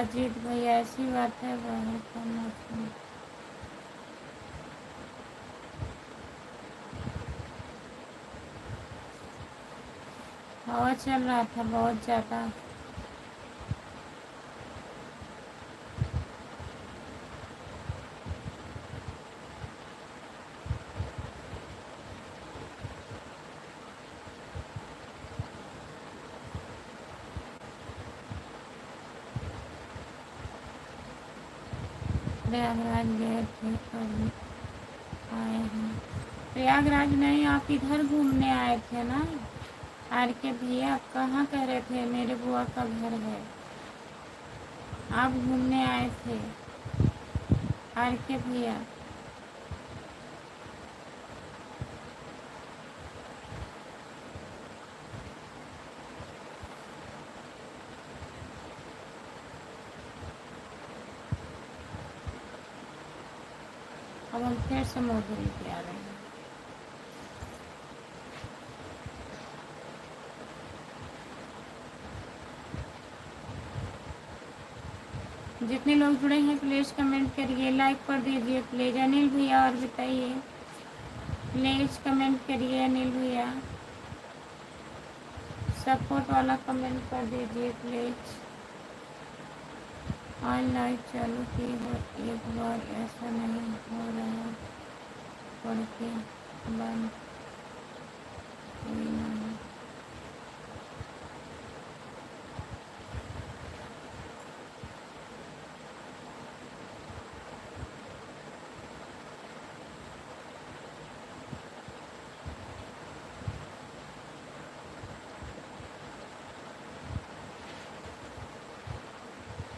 अजीत भैया, ऐसी बात है, बाहर का मौसम। हवा चल रहा था बहुत ज़्यादा। प्रयागराज गए थे, कभी आए हैं? प्रयागराज नहीं, आप इधर घूमने आए थे ना? आर के भैया कहाँ कह रहे थे मेरे बुआ का घर है? आप घूमने आए थे आर के भैया? अब हम फिर से मधुरी पे आ रहे हैं। जितने लोग जुड़े हैं प्लीज़ कमेंट करिए, लाइक कर दीजिए प्लीज़। अनिल भैया और बताइए, प्लीज़ कमेंट करिए अनिल भैया, सपोर्ट वाला कमेंट कर दीजिए प्लीज़। आज लाइव चालू की हो, एक बार ऐसा नहीं हो रहा पढ़ के बंद हुई ना हो।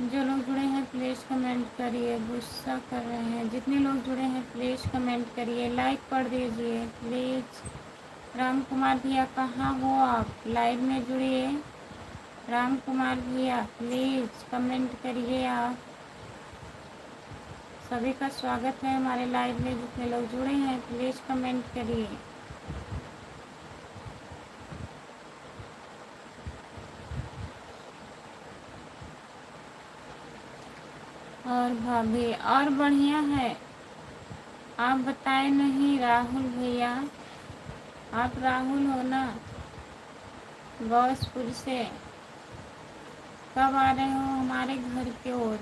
जो लोग जुड़े हैं प्लीज़ कमेंट करिए। गुस्सा कर रहे हैं? जितने लोग जुड़े हैं प्लीज़ कमेंट करिए, लाइक कर दीजिए प्लीज़। राम कुमार भैया कहाँ हो आप? लाइव में जुड़िए। राम कुमार भैया प्लीज़ कमेंट करिए आप। सभी का स्वागत है हमारे लाइव में। जितने लोग जुड़े हैं प्लीज़ कमेंट करिए। और भाभी और बढ़िया है। आप बताए नहीं राहुल भैया? आप राहुल हो ना, गौसपुर से? कब आ रहे हो हमारे घर की ओर?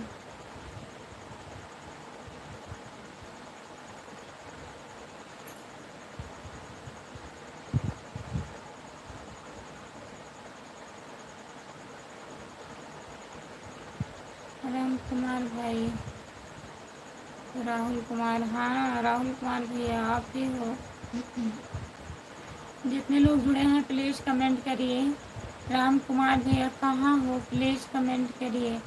राम कुमार भाई, राहुल कुमार, हाँ राहुल कुमार भैया आप ही हो। जितने लोग जुड़े हैं प्लीज़ कमेंट करिए। राम कुमार भैया कहाँ हो? प्लीज़ कमेंट करिए।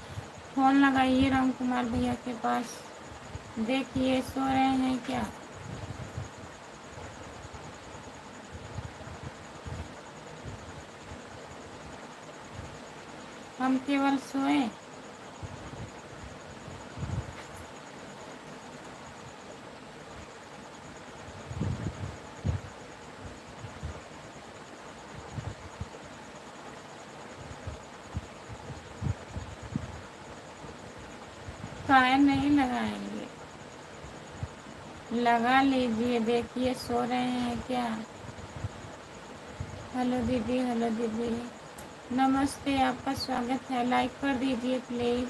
फ़ोन लगाइए राम कुमार भैया के पास। देखिए सो रहे हैं क्या? हम केवल सोए? काहे नहीं लगाएंगे? लगा लीजिए, देखिए सो रहे हैं क्या। हेलो दीदी, हेलो दीदी, नमस्ते, आपका स्वागत है। लाइक कर दीजिए प्लीज़।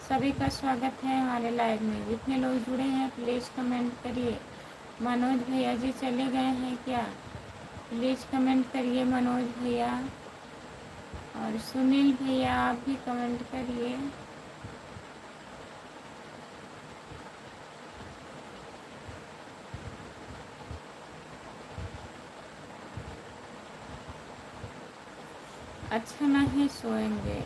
सभी का स्वागत है हमारे लाइव में। जितने लोग जुड़े हैं प्लीज़ कमेंट करिए। मनोज भैया जी चले गए हैं क्या? प्लीज़ कमेंट करिए मनोज भैया। और सुनील भैया आप भी कमेंट करिए। अच्छा नहीं सोएंगे।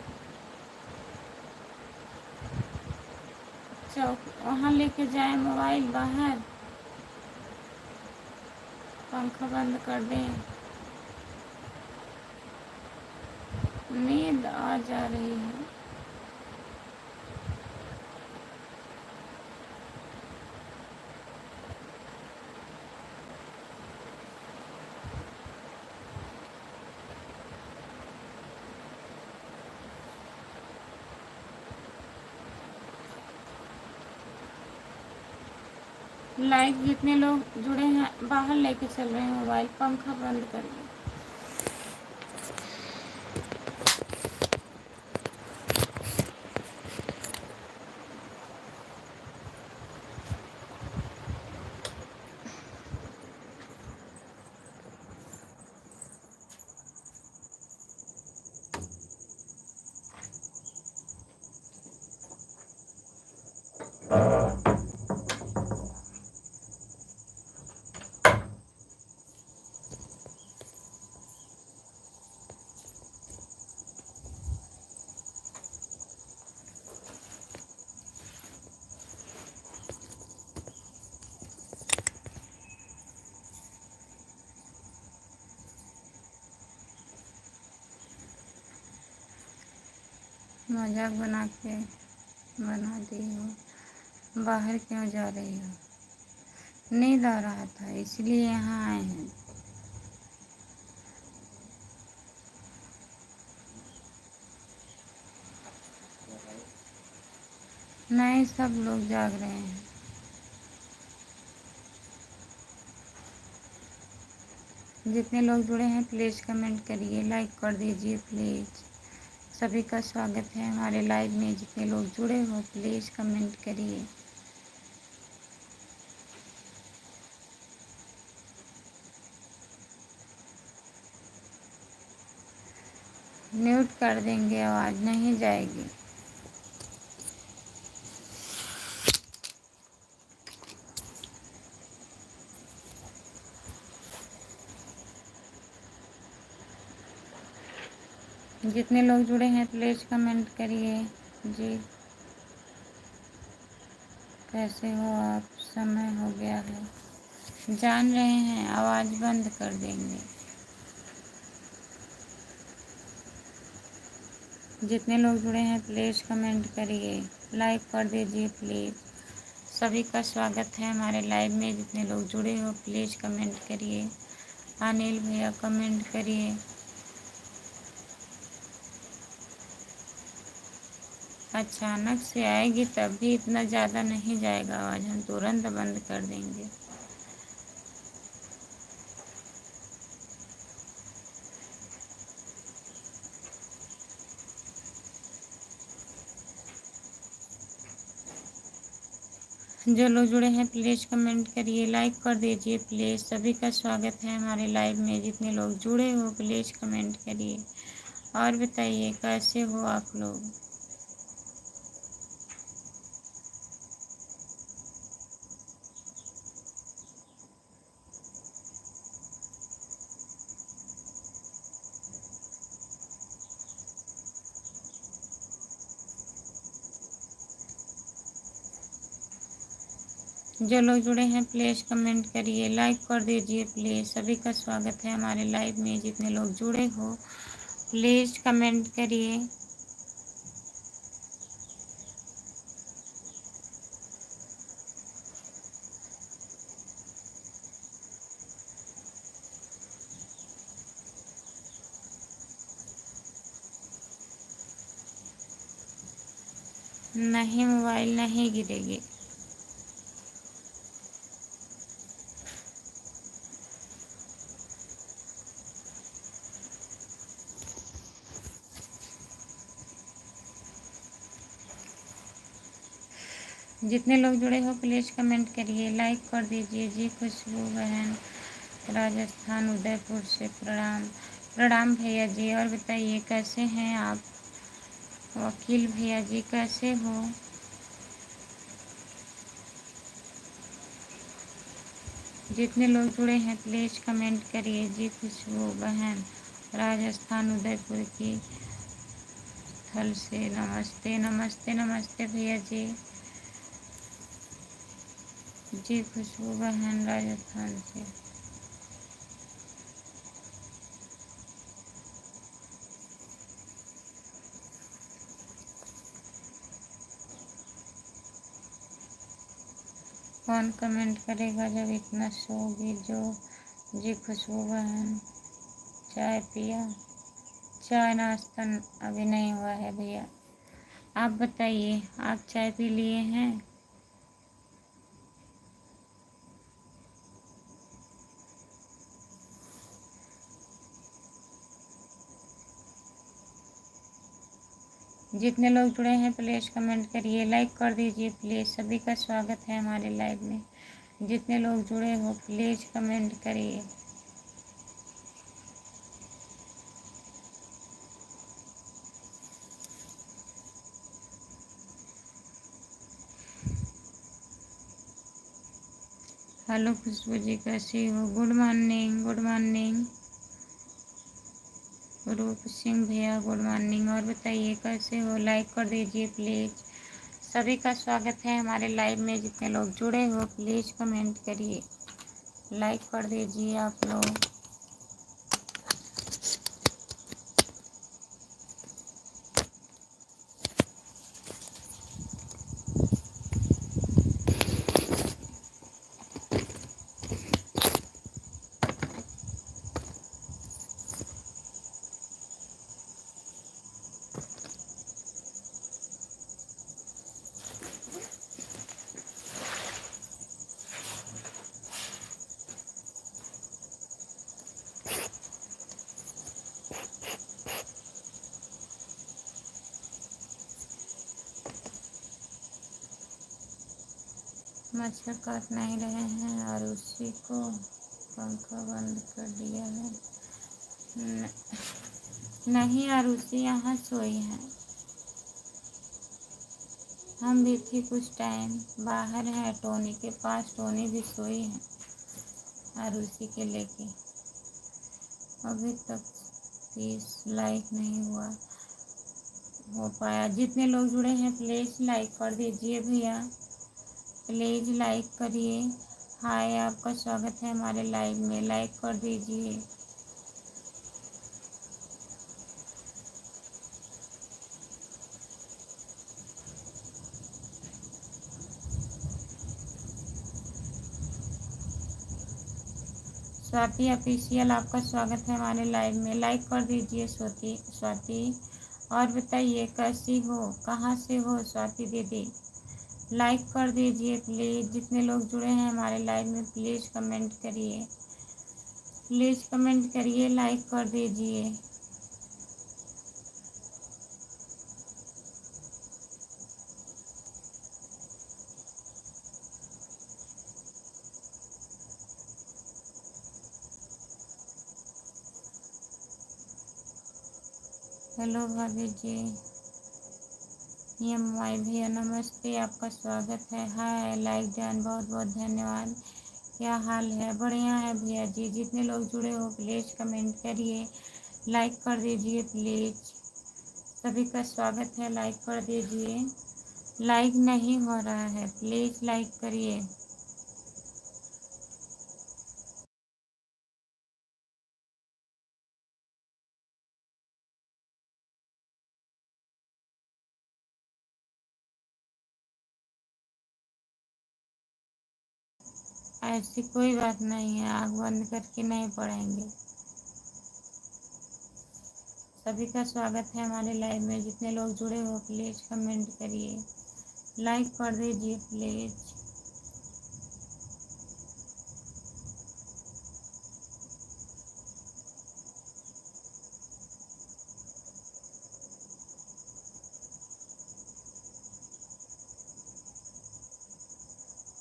चौक वहाँ लेके जाए मोबाइल बाहर, पंखा बंद कर दें। नींद आ जा रही है। लाइक जितने लोग जुड़े हैं बाहर लेके चल रहे हैं मोबाइल, पंखा बंद करिए। मजाक बना दी हो। बाहर क्यों जा रही हो? नींद आ रहा था इसलिए यहाँ आए हैं। नहीं, सब लोग जाग रहे हैं। जितने लोग जुड़े हैं प्लीज़ कमेंट करिए, लाइक कर दीजिए प्लीज़। सभी का स्वागत है हमारे लाइव में। जितने लोग जुड़े हो प्लीज़ कमेंट करिए। म्यूट कर देंगे, आवाज़ नहीं जाएगी। जितने लोग जुड़े हैं प्लीज़ कमेंट करिए जी। कैसे हो आप? समय हो गया है, जान रहे हैं, आवाज़ बंद कर देंगे। जितने लोग जुड़े हैं प्लीज़ कमेंट करिए, लाइक कर दीजिए प्लीज़। सभी का स्वागत है हमारे लाइव में। जितने लोग जुड़े हो प्लीज़ कमेंट करिए। अनिल भैया कमेंट करिए। अचानक से आएगी तब भी इतना ज़्यादा नहीं जाएगा आवाज़, हम तुरंत बंद कर देंगे। जो लोग जुड़े हैं प्लीज़ कमेंट करिए, लाइक कर दीजिए प्लीज़। सभी का स्वागत है हमारे लाइव में। जितने लोग जुड़े हो प्लीज़ कमेंट करिए। और बताइए कैसे हो आप लोग? जो लोग जुड़े हैं प्लीज़ कमेंट करिए, लाइक कर दीजिए प्लीज़। सभी का स्वागत है हमारे लाइव में। जितने लोग जुड़े हो प्लीज़ कमेंट करिए। नहीं, मोबाइल नहीं गिरेगी। जितने लोग जुड़े हो प्लीज़ कमेंट करिए, लाइक कर दीजिए। जी खुशबू बहन राजस्थान उदयपुर से प्रणाम। प्रणाम भैया जी। और बताइए कैसे हैं आप? वकील भैया जी कैसे हो? जितने लोग जुड़े हैं प्लीज़ कमेंट करिए। जी खुशबू बहन राजस्थान उदयपुर की थल से नमस्ते नमस्ते नमस्ते भैया जी। जी खुशबू बहन राजस्थान से। कौन कमेंट करेगा जब इतना सोगी जो? जी खुशबू बहन। चाय पिया? चाय नाश्ता अभी नहीं हुआ है भैया। आप बताइए, आप चाय पी लिए हैं? जितने लोग जुड़े हैं प्लीज़ कमेंट करिए, लाइक कर दीजिए प्लीज़। सभी का स्वागत है हमारे लाइव में। जितने लोग जुड़े हो प्लीज़ कमेंट करिए। हेलो खुशबू जी कैसी हो? Good morning good morning. रूप सिंह भैया गुड मॉर्निंग। और बताइए कैसे हो? लाइक कर दीजिए प्लीज़। सभी का स्वागत है हमारे लाइव में। जितने लोग जुड़े हो प्लीज़ कमेंट करिए, लाइक कर दीजिए आप लोग। मच्छर काट नहीं रहे हैं और उसी को पंखा बंद कर दिया है। न, नहीं यार, उसी यहाँ सोई है। हम भी थी कुछ टाइम बाहर है टोनी के पास, टोनी भी सोई है और उसी के लेके अभी तक 30 लाइक नहीं हुआ हो पाया। जितने लोग जुड़े हैं प्लीज़ लाइक कर दीजिए भैया, प्लीज़ लाइक करिए। हाय, आपका स्वागत है हमारे लाइव में, लाइक कर दीजिए। स्वाति ऑफिशियल आपका स्वागत है हमारे लाइव में, लाइक कर दीजिए स्वाति स्वाति। और बताइए कैसी हो, कहाँ से हो स्वाति दीदी? लाइक कर दीजिए प्लीज़। जितने लोग जुड़े हैं हमारे लाइव में प्लीज़ कमेंट करिए, प्लीज़ कमेंट करिए, लाइक कर दीजिए। हेलो भाभी जी। एम वाई भैया नमस्ते, आपका स्वागत है। हाय लाइक डन, बहुत बहुत धन्यवाद। क्या हाल है? बढ़िया है भैया जी। जितने लोग जुड़े हो प्लीज़ कमेंट करिए, लाइक कर दीजिए प्लीज़। सभी का स्वागत है, लाइक कर दीजिए। लाइक नहीं हो रहा है, प्लीज़ लाइक करिए। ऐसी कोई बात नहीं है, आँख बंद करके नहीं पढ़ेंगे। सभी का स्वागत है हमारे लाइव में। जितने लोग जुड़े हो प्लीज़ कमेंट करिए, लाइक कर दीजिए प्लीज़।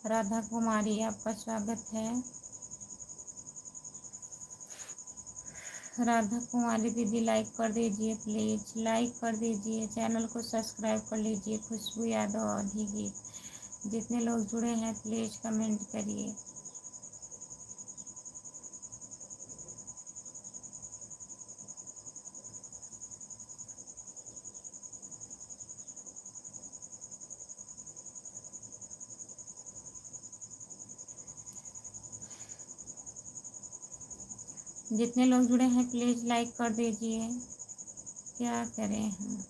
राधा कुमारी, आपका स्वागत है। राधा कुमारी दीदी लाइक कर दीजिए प्लीज, लाइक कर दीजिए, चैनल को सब्सक्राइब कर लीजिए। खुशबू यादव अवधी गीत, जितने लोग जुड़े हैं प्लीज कमेंट करिए। जितने लोग जुड़े हैं प्लीज लाइक कर दीजिए। क्या करें हम।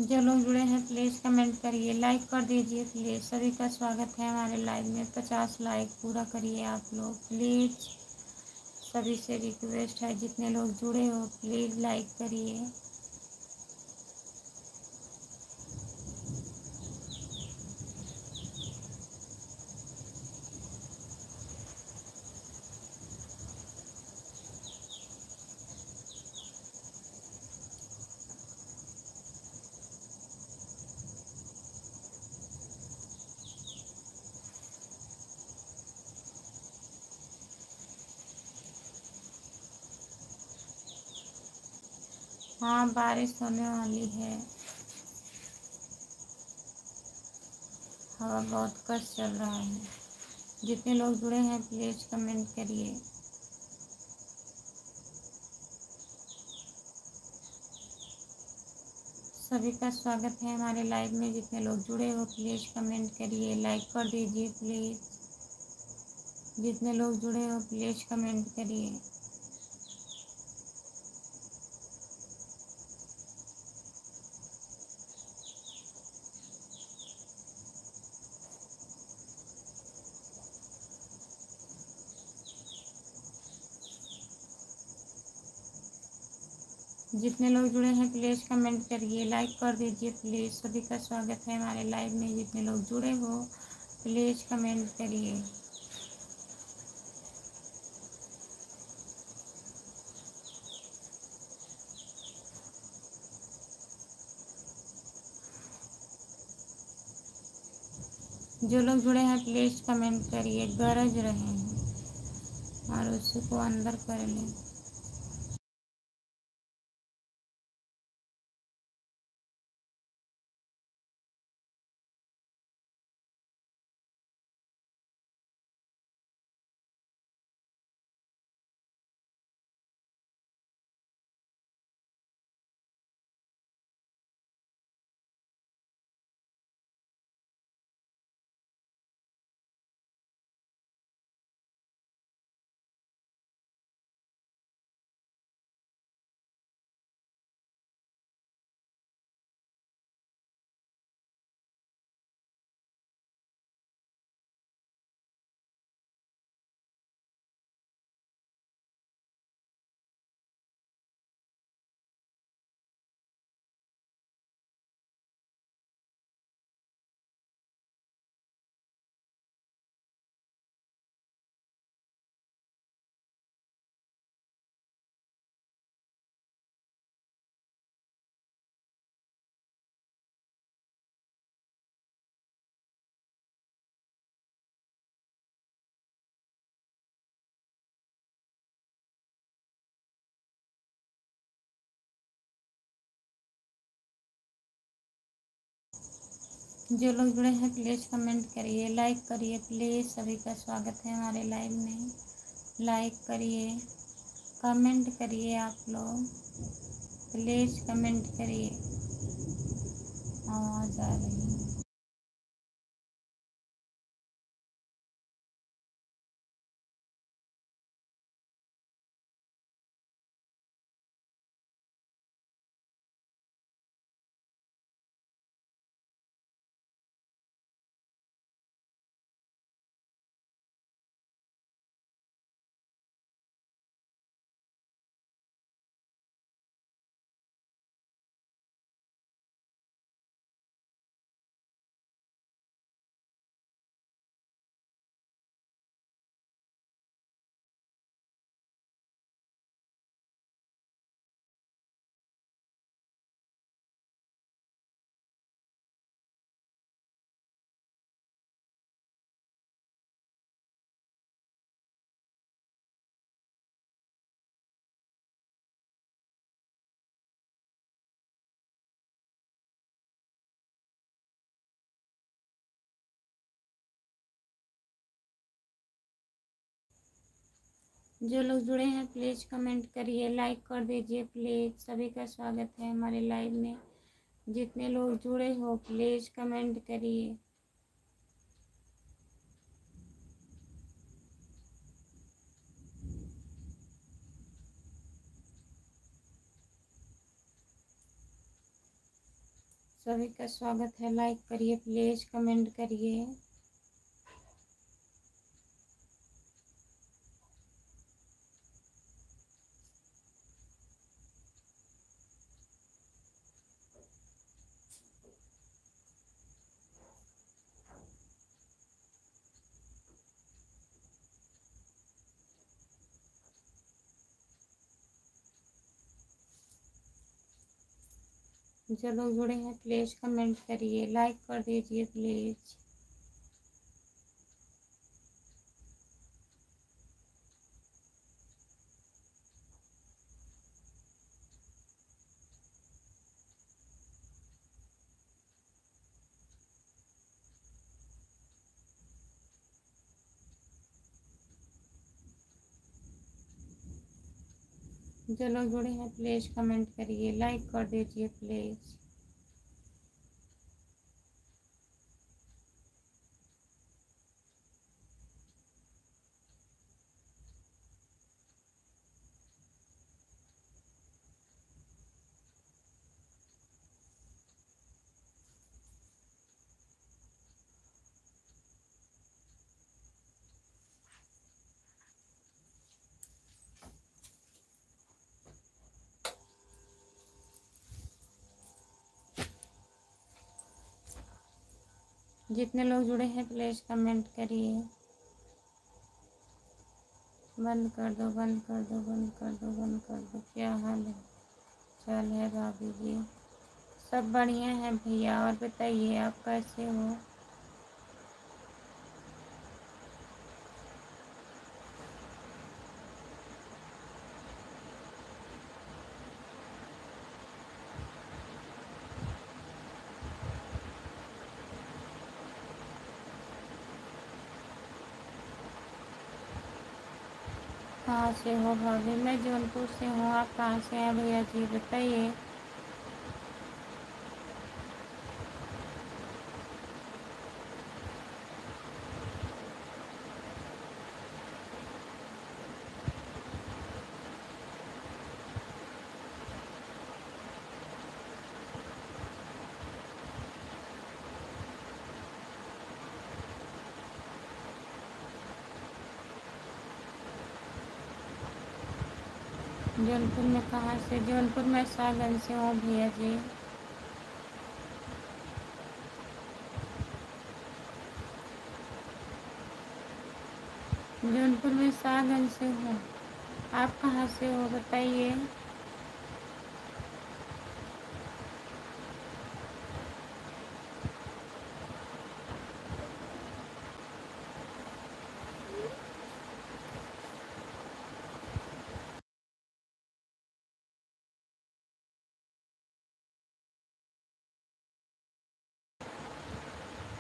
जो लोग जुड़े हैं प्लीज़ कमेंट करिए, लाइक कर दीजिए प्लीज़। सभी का स्वागत है हमारे लाइव में। 50 लाइक पूरा करिए आप लोग प्लीज़। सभी से रिक्वेस्ट है, जितने लोग जुड़े हो प्लीज़ लाइक करिए। हाँ, बारिश होने वाली है। हवा बहुत कस चल रहा है। जितने लोग जुड़े हैं प्लीज़ कमेंट करिए। सभी का स्वागत है हमारे लाइव में। जितने लोग जुड़े हो प्लीज़ कमेंट करिए, लाइक कर दीजिए प्लीज़। जितने लोग जुड़े हो प्लीज़ कमेंट करिए। जितने लोग जुड़े हैं प्लीज़ कमेंट करिए, लाइक कर दीजिए प्लीज़। सभी का स्वागत है हमारे लाइव में। जितने लोग जुड़े हो प्लीज़ कमेंट करिए। जो लोग जुड़े हैं प्लीज़ कमेंट करिए। गरज रहे हैं और उसी को अंदर कर लें। जो लोग जुड़े हैं प्लीज़ कमेंट करिए, लाइक करिए प्लीज़। सभी का स्वागत है हमारे लाइव में। लाइक करिए, कमेंट करिए आप लोग प्लीज़ कमेंट करिए। आवाज़ आ रही है। जो लोग जुड़े हैं प्लीज़ कमेंट करिए, लाइक कर दीजिए प्लीज़। सभी का स्वागत है हमारे लाइव में। जितने लोग जुड़े हो प्लीज़ कमेंट करिए। सभी का स्वागत है, लाइक करिए प्लीज़, कमेंट करिए। जो लोग जुड़े हैं प्लीज़ कमेंट करिए, लाइक कर दीजिए प्लीज़। जो लोग जुड़े हैं प्लीज़ कमेंट करिए, लाइक कर दीजिए प्लीज़। जितने लोग जुड़े हैं प्लीज़ कमेंट करिए। बंद कर दो, बंद कर दो, बंद कर दो, बंद कर दो। क्या हाल है, चाल है भाभी जी? सब बढ़िया है भैया। और बताइए आप कैसे हो? कहाँ से हो भाभी? मैं जौनपुर से हूँ। आप कहाँ से हैं भैया जी बताइए। जौनपुर में कहाँ से? जौनपुर में सागन से हूँ भैया जी। जौनपुर में सागन से हूँ। आप कहाँ से हो बताइए।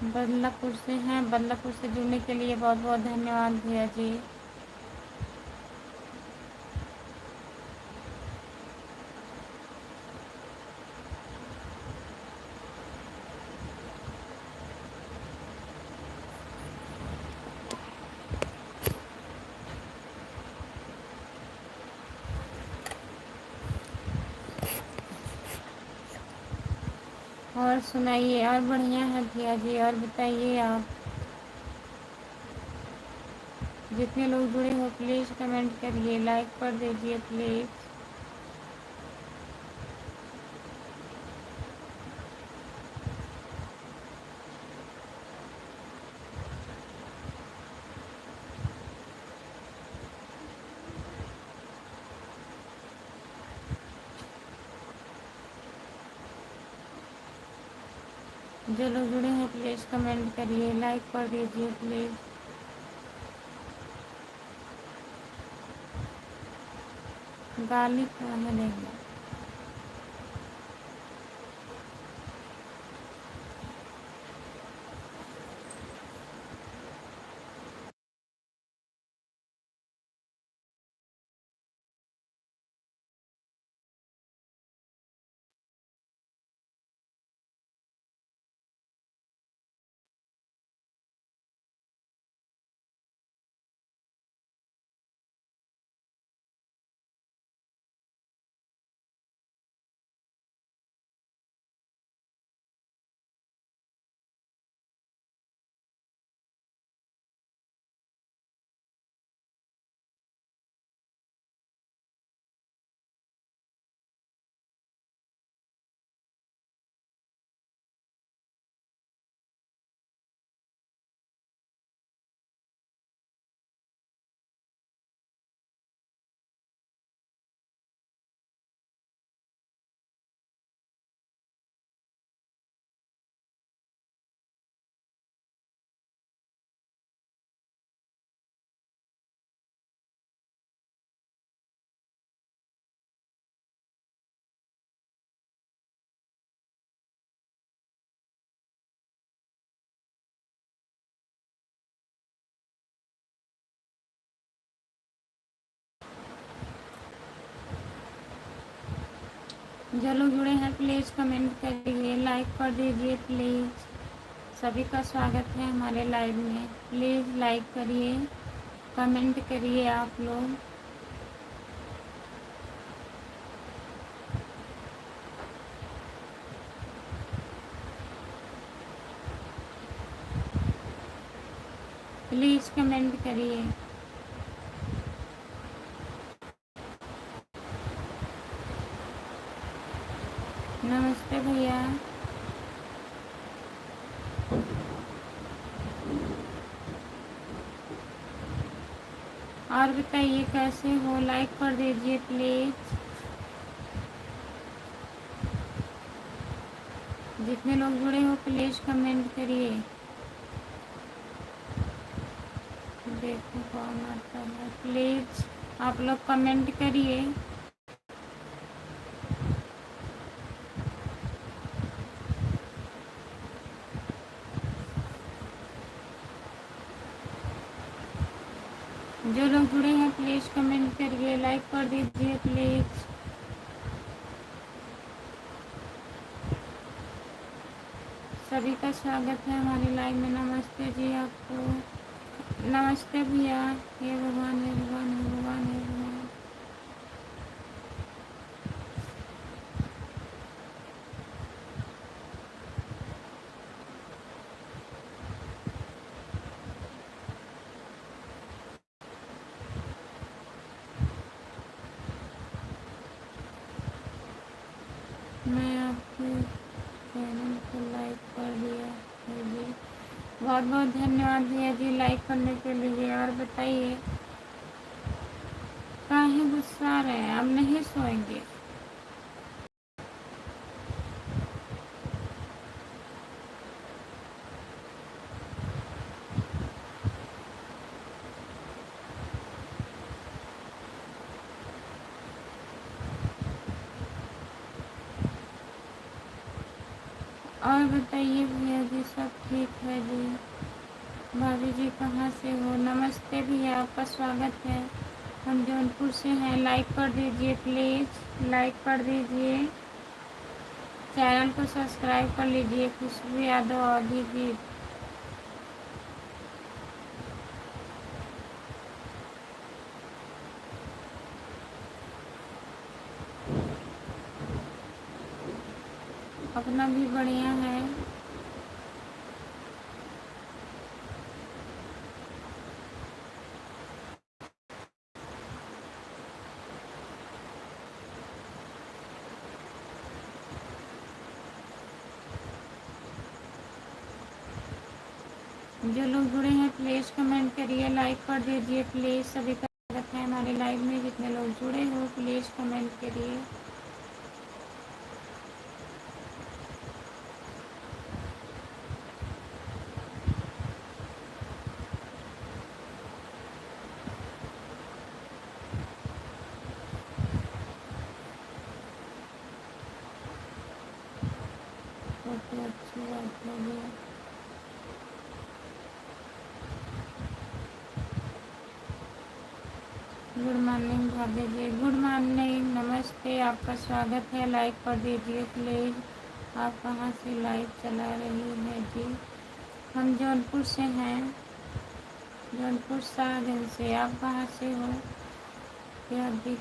बदलापुर से हैं। बदलापुर से जुड़ने के लिए बहुत बहुत धन्यवाद भैया जी। और सुनाइए। और बढ़िया है भैया जी। और बताइए आप। जितने लोग जुड़े हो प्लीज़ कमेंट करिए, लाइक कर दीजिए प्लीज़। जो लोग जुड़े हैं प्लीज़ कमेंट करिए, लाइक कर दीजिए प्लीज़। गाली कहाँ देंगे? जो लोग जुड़े हैं प्लीज़ कमेंट करिए, लाइक कर दीजिए प्लीज़। सभी का स्वागत है हमारे लाइव में। प्लीज़ लाइक करिए, कमेंट करिए आप लोग। प्लीज़ कमेंट करिए। नमस्ते भैया। और बताइए कैसे हो, लाइक कर दीजिए प्लीज़। जितने लोग जुड़े हो प्लीज़ कमेंट करिए। देखो कौन आता है, प्लीज़ आप लोग कमेंट करिए। जो लोग जुड़े हैं प्लीज़ कमेंट करिए, लाइक कर दीजिए प्लीज़। सभी का स्वागत है हमारी लाइव में। नमस्ते जी आपको। नमस्ते भैया। हे भगवान, हे भगवान, हे भगवान, हे भगवान। मैं आपके चैनल को लाइक कर दिया है जी। बहुत बहुत धन्यवाद भैया जी लाइक करने के लिए। और बताइए काहे गुस्सा रहे हैं, अब नहीं सोएंगे? और बताइए भैया जी सब ठीक है जी। भाभी जी कहाँ से हो? नमस्ते भैया, आपका स्वागत है। हम जौनपुर से हैं। लाइक कर दीजिए प्लीज़, लाइक कर दीजिए। चैनल को सब्सक्राइब कर लीजिए। खुशबू यादव अभिजीत। अपना भी बढ़िया है। जो लोग जुड़े हैं प्लीज़ कमेंट करिए, लाइक कर दीजिए प्लीज़। सभी का स्वागत है हमारे लाइव में। जितने लोग जुड़े हो प्लीज़ कमेंट करिए। बहुत अच्छी बात लगी। गुड मॉर्निंग भाभी जी। गुड मॉर्निंग, नमस्ते, आपका स्वागत है। लाइक कर दीजिए प्लीज़। आप कहाँ से लाइव चला रही है जी? हम जौनपुर से हैं, जौनपुर सागन से। आप कहाँ से हो? क्या दिख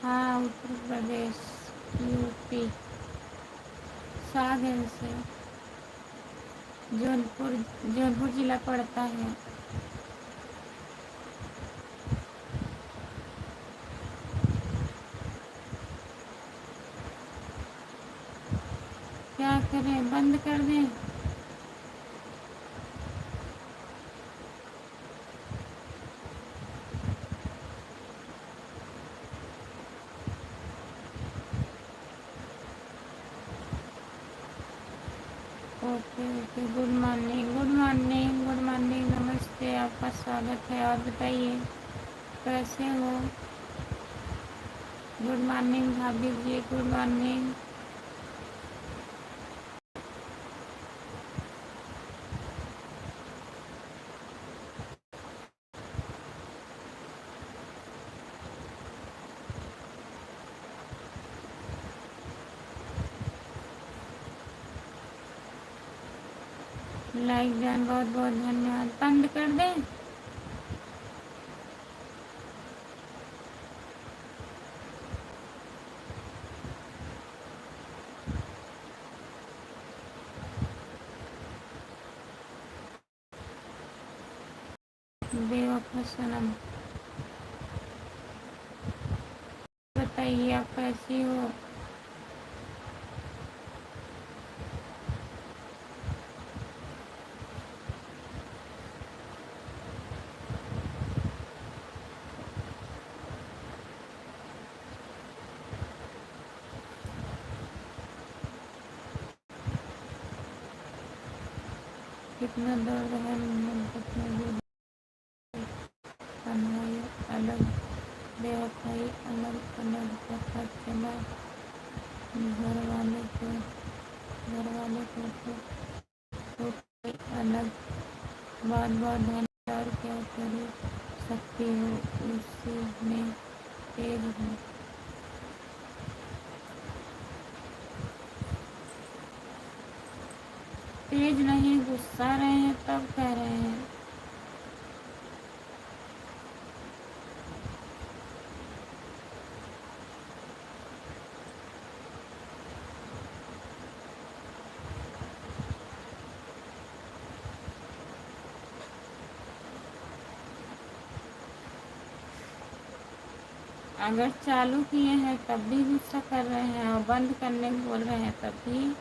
हाँ, उत्तर प्रदेश, यूपी, सागन से। जौनपुर, जौनपुर जिला पड़ता है। क्या करें, बंद कर दें? Okay okay, good morning good morning good morning, नमस्ते, आपका स्वागत है। और बताइए कैसे हो? गुड मॉर्निंग भाभी जी, गुड मॉर्निंग। लाइक जान, बहुत बहुत धन्यवाद। बंद कर दें? बेवफा सनम, बताइए आप कैसी हो? कितना दर्द है मोहब्बत में भी, तन्हाई अलग, बेवफाई अलग अलग, पता चला घर वाले को तो कोई अलग। बार बार धन्यवाद, क्या कर सकती हो, उसी में तेज है। तेज नहीं, गुस्सा रहे हैं तब कह रहे हैं। अगर चालू किए हैं तब भी गुस्सा कर रहे हैं, और बंद करने को बोल रहे हैं तब भी।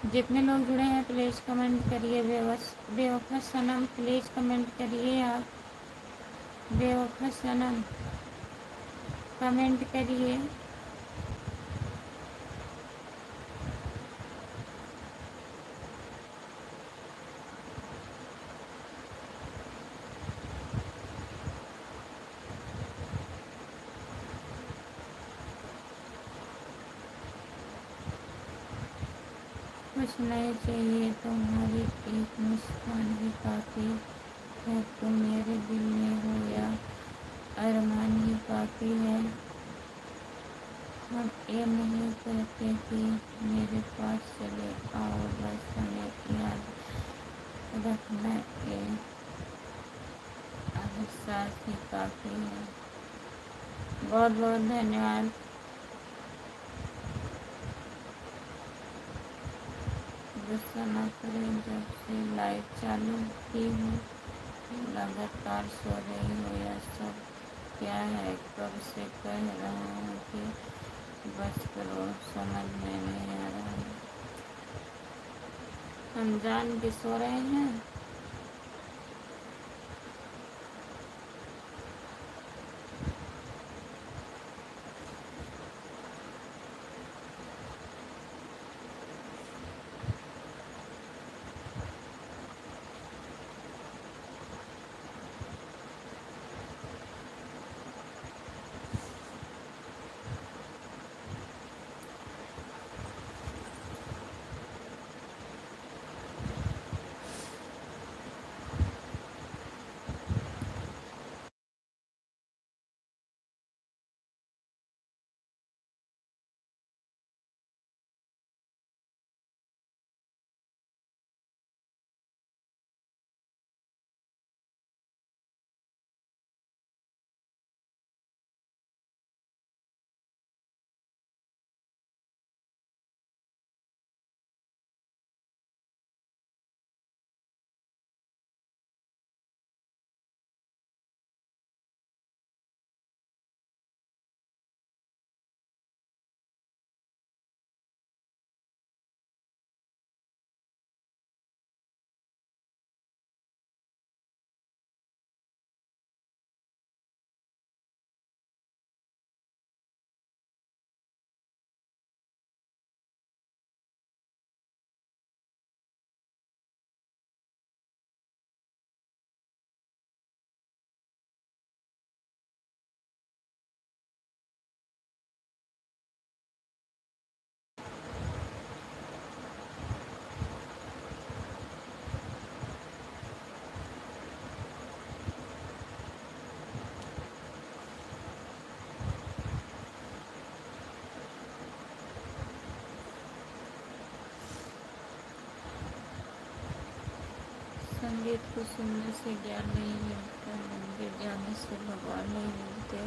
जितने लोग जुड़े हैं प्लीज़ कमेंट करिए। बेवफा सनम प्लीज़ कमेंट करिए आप। बेवफा सनम कमेंट करिए। कुछ नहीं चाहिए, तुम्हारी एक मुस्कान ही काफ़ी है। तुम मेरे दिल में हो या अरमान ही काफ़ी है। हम ये नहीं कहते कि मेरे पास चले आओ, बस हमें याद रखना, ये एहसास ही काफ़ी है। बहुत बहुत धन्यवाद। गुस्सा ना करें, जब से लाइव चालू की हूँ लगातार सो रही हो या सब क्या है? कब से कह रहा हूँ कि बस करो, समझ में नहीं आ रहा है। हम जान के सो रहे हैं। संगीत को सुनने से ज्ञान नहीं मिलता, मंदिर जाने से भगवान नहीं मिलते।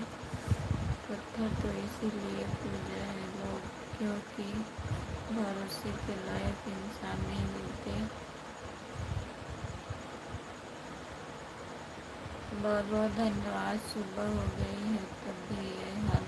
पत्थर तो इसीलिए पूजा है लोग क्योंकि भरोसे के लायक इंसान नहीं मिलते। बहुत बहुत धन्यवाद। सुबह हो गई है तब भी ये हाल